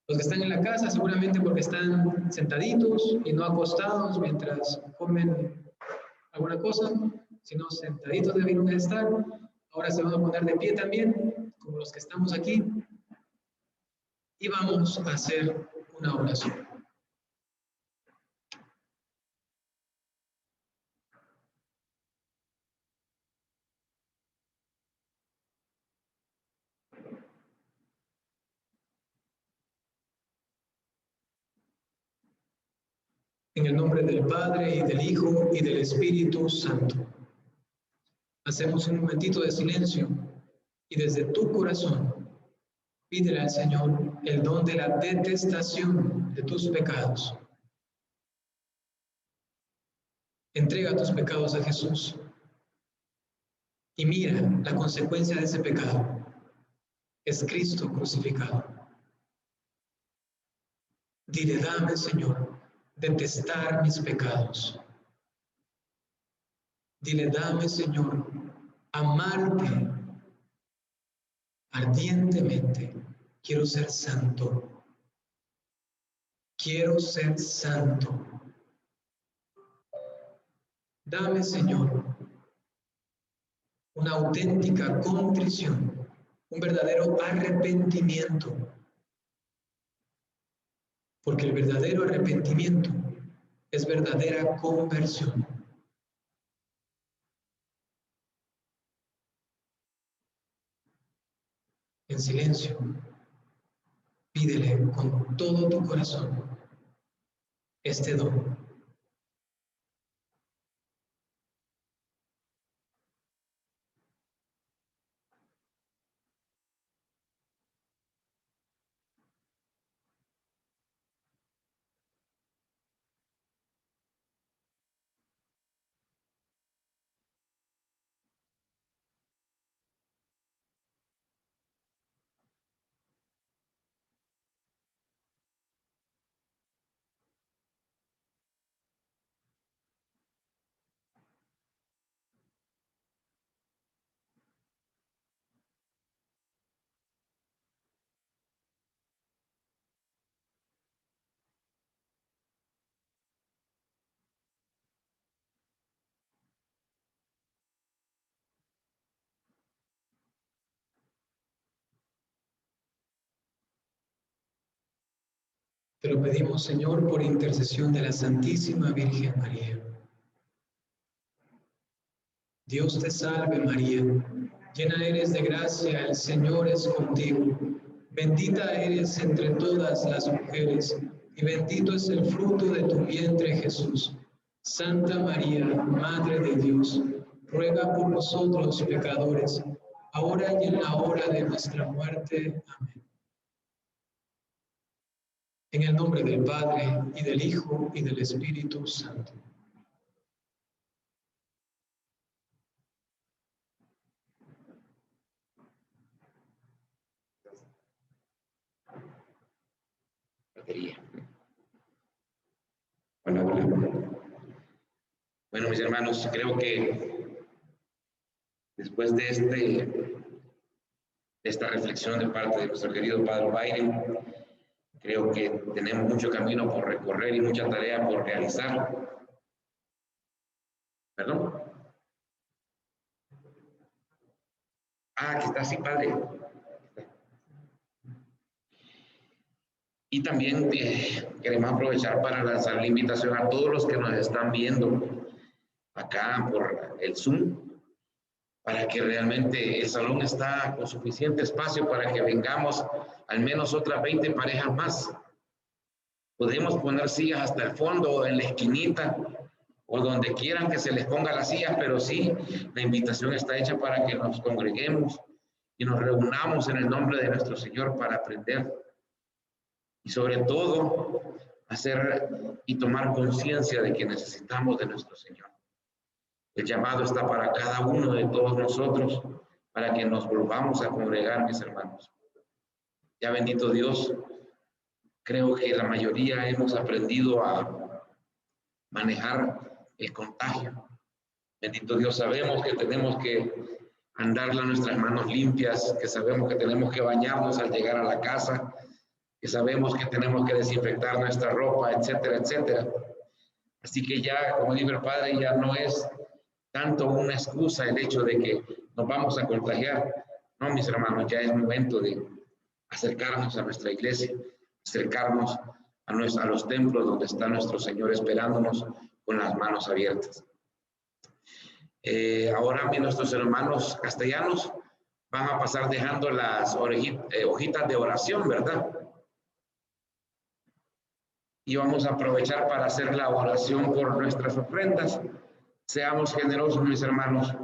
Los que están en la casa, seguramente porque están sentaditos y no acostados mientras comen alguna cosa, sino sentaditos deben estar. Ahora se van a poner de pie también, como los que estamos aquí. Y vamos a hacer una oración. En el nombre del Padre, y del Hijo, y del Espíritu Santo. Hacemos un momentito de silencio y desde tu corazón pídele al Señor el don de la detestación de tus pecados. Entrega tus pecados a Jesús y mira la consecuencia de ese pecado. Es Cristo crucificado. Dile, dame, Señor, detestar mis pecados. Dile, dame, Señor, amarte ardientemente. Quiero ser santo. Quiero ser santo. Dame, Señor, una auténtica contrición, un verdadero arrepentimiento. porque el verdadero arrepentimiento es verdadera conversión. En silencio, pídele con todo tu corazón este don. Te lo pedimos, Señor, por intercesión de la Santísima Virgen María. Dios te salve, María, llena eres de gracia, el Señor es contigo. Bendita eres entre todas las mujeres, y bendito es el fruto de tu vientre, Jesús. Santa María, Madre de Dios, ruega por nosotros pecadores, ahora y en la hora de nuestra muerte. Amén. En el nombre del Padre, y del Hijo, y del Espíritu Santo. Hola, hola. Bueno, mis hermanos, creo que después de esta reflexión de parte de nuestro querido Padre Byron, creo que tenemos mucho camino por recorrer y mucha tarea por realizar. ¿Perdón? Ah, que está así, Padre. Y también queremos aprovechar para lanzar la invitación a todos los que nos están viendo acá por el Zoom, para que realmente el salón está con suficiente espacio para que vengamos al menos otras 20 parejas más. Podemos poner sillas hasta el fondo o en la esquinita o donde quieran que se les ponga las sillas, pero sí, la invitación está hecha para que nos congreguemos y nos reunamos en el nombre de nuestro Señor para aprender y sobre todo hacer y tomar conciencia de que necesitamos de nuestro Señor. El llamado está para cada uno de todos nosotros para que nos volvamos a congregar, mis hermanos. Ya bendito Dios, creo que la mayoría hemos aprendido a manejar el contagio. Bendito Dios, sabemos que tenemos que andar nuestras manos limpias, que sabemos que tenemos que bañarnos al llegar a la casa, que sabemos que tenemos que desinfectar nuestra ropa, etcétera, etcétera. Así que ya, como dijo el Padre, ya no es tanto una excusa el hecho de que nos vamos a contagiar. No, mis hermanos, ya es momento de acercarnos a nuestra iglesia, acercarnos a los templos donde está nuestro Señor esperándonos con las manos abiertas. Ahora nuestros hermanos castellanos van a pasar dejando las hojitas de oración, ¿verdad? Y vamos a aprovechar para hacer la oración por nuestras ofrendas. Seamos generosos, mis hermanos.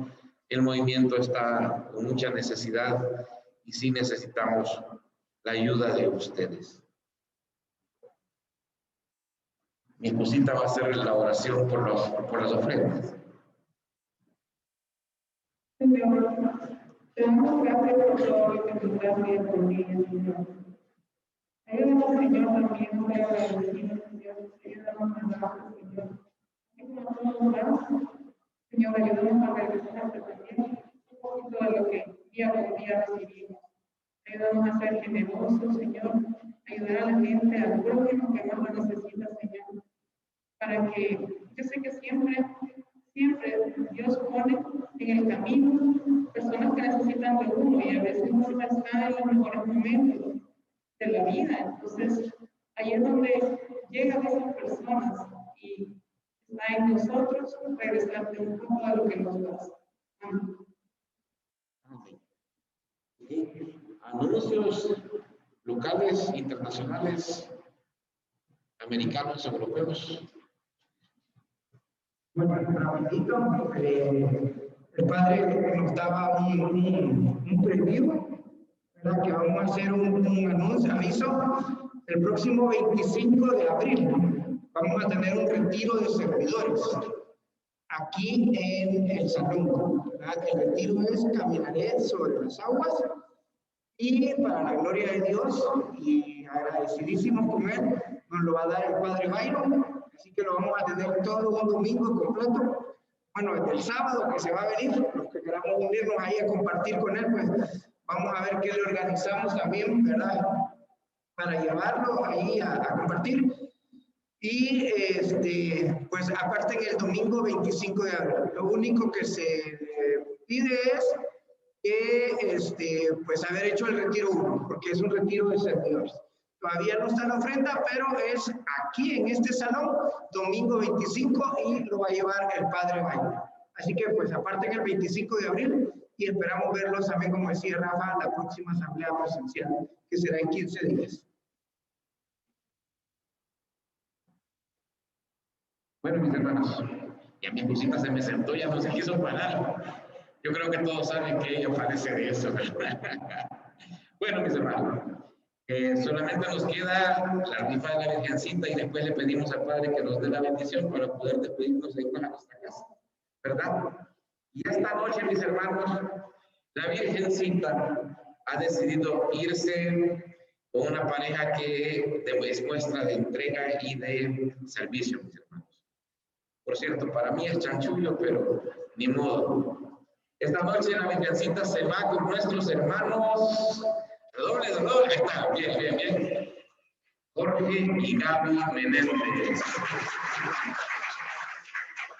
El movimiento está con mucha necesidad y sí necesitamos la ayuda de ustedes. Mi esposita va a hacer la oración por las ofrendas. Señor, te damos gracias por todo lo que tú estás haciendo por mí, Señor. Ayúdanos, Señor, también muy agradecidos, Señor. Ayúdanos a dar, Señor. Señor, ayúdanos a regresar también un poquito de lo que día por día recibimos. Ayúdanos a ser generosos, Señor. Ayudar a la gente, al prójimo que más lo necesita, Señor. Para que yo sé que siempre Dios pone en el camino personas que necesitan de uno y a veces uno no está en los mejores momentos de la vida. Entonces, Ahí es donde llegan esas personas y está en nosotros regresarte un poco de lo que nos das. Amén. Anuncios locales, internacionales, americanos, europeos. Bueno, rapidito, el padre nos daba un preview, ¿verdad? Que vamos a hacer un anuncio, aviso. El próximo 25 de abril vamos a tener un retiro de servidores aquí en el salón, ¿verdad? El retiro es Caminaré sobre las aguas y para la gloria de Dios y agradecidísimos con él, nos lo va a dar el padre Byron. Así que lo vamos a tener todo un domingo completo. Bueno, desde el sábado que se va a venir, los que queramos unirnos ahí a compartir con él, pues vamos a ver qué le organizamos también, ¿verdad? Para llevarlo ahí a compartir. Y pues aparte en el domingo 25 de abril, lo único que se pide es que pues haber hecho el retiro 1, porque es un retiro de servidores. Todavía no está la ofrenda, pero es aquí en este salón, domingo 25, y lo va a llevar el padre Baile. Así que pues aparte en el 25 de abril, y esperamos verlos también, como decía Rafa, la próxima asamblea presencial, que será en 15 días. Bueno, mis hermanos, ya mi esposita se me sentó, ya no se quiso parar. Yo creo que todos saben que ella padece de eso. Bueno, mis hermanos, solamente nos queda la rifa de la Virgencita y después le pedimos al Padre que nos dé la bendición para poder despedirnos de irnos a nuestra casa, ¿verdad? Y esta noche, mis hermanos, la Virgencita ha decidido irse con una pareja que es muestra de entrega y de servicio, mis hermanos. Por cierto, para mí es chanchullo, pero ni modo. Esta noche la Virgencita se va con nuestros hermanos. Redoble, ahí está, bien, bien, bien. Jorge y Gaby Menéndez.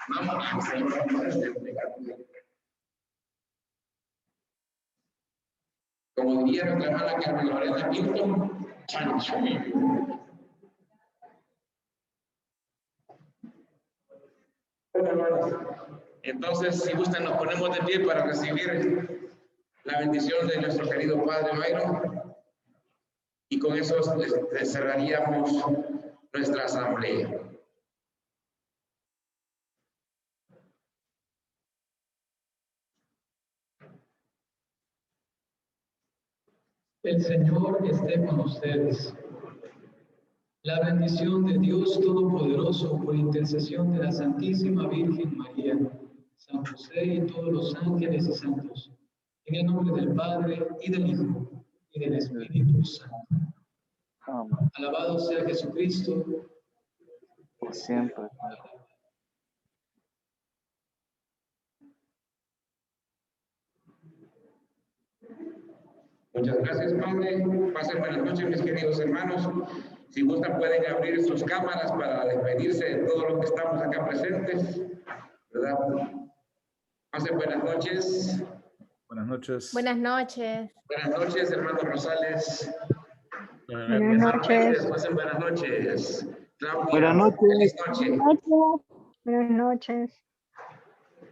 Vamos a hacer como diría nuestra hermana Carmen Lorena Pinto, chanchullo. Bueno, hermanos, entonces, si gustan, nos ponemos de pie para recibir la bendición de nuestro querido Padre Byron. Y con eso cerraríamos nuestra asamblea. El Señor esté con ustedes. La bendición de Dios Todopoderoso por intercesión de la Santísima Virgen María, San José y todos los ángeles y santos, en el nombre del Padre y del Hijo y del Espíritu Santo. Amén. Alabado sea Jesucristo. Por siempre. Muchas gracias, Padre. Pasen buenas noches, mis queridos hermanos. Si gustan, pueden abrir sus cámaras para despedirse de todos los que estamos acá presentes, ¿verdad? Pasen buenas noches. Buenas noches. Buenas noches. Buenas noches, hermano Rosales. Buenas noches. Pasen buenas noches. Claudia, Buenas noches. feliz noche. Buenas noches.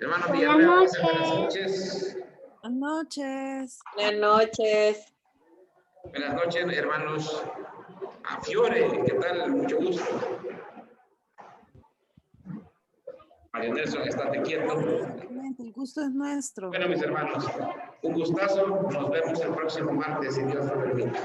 Hermano Buenas Villarreal, noches. pasen buenas noches. Buenas noches. Buenas noches. Buenas noches, hermanos. A Fiore, ¿qué tal? Mucho gusto. María Nelson, estate quieto. El gusto es nuestro. Bueno, mis hermanos, un gustazo. Nos vemos el próximo martes, si Dios lo permite.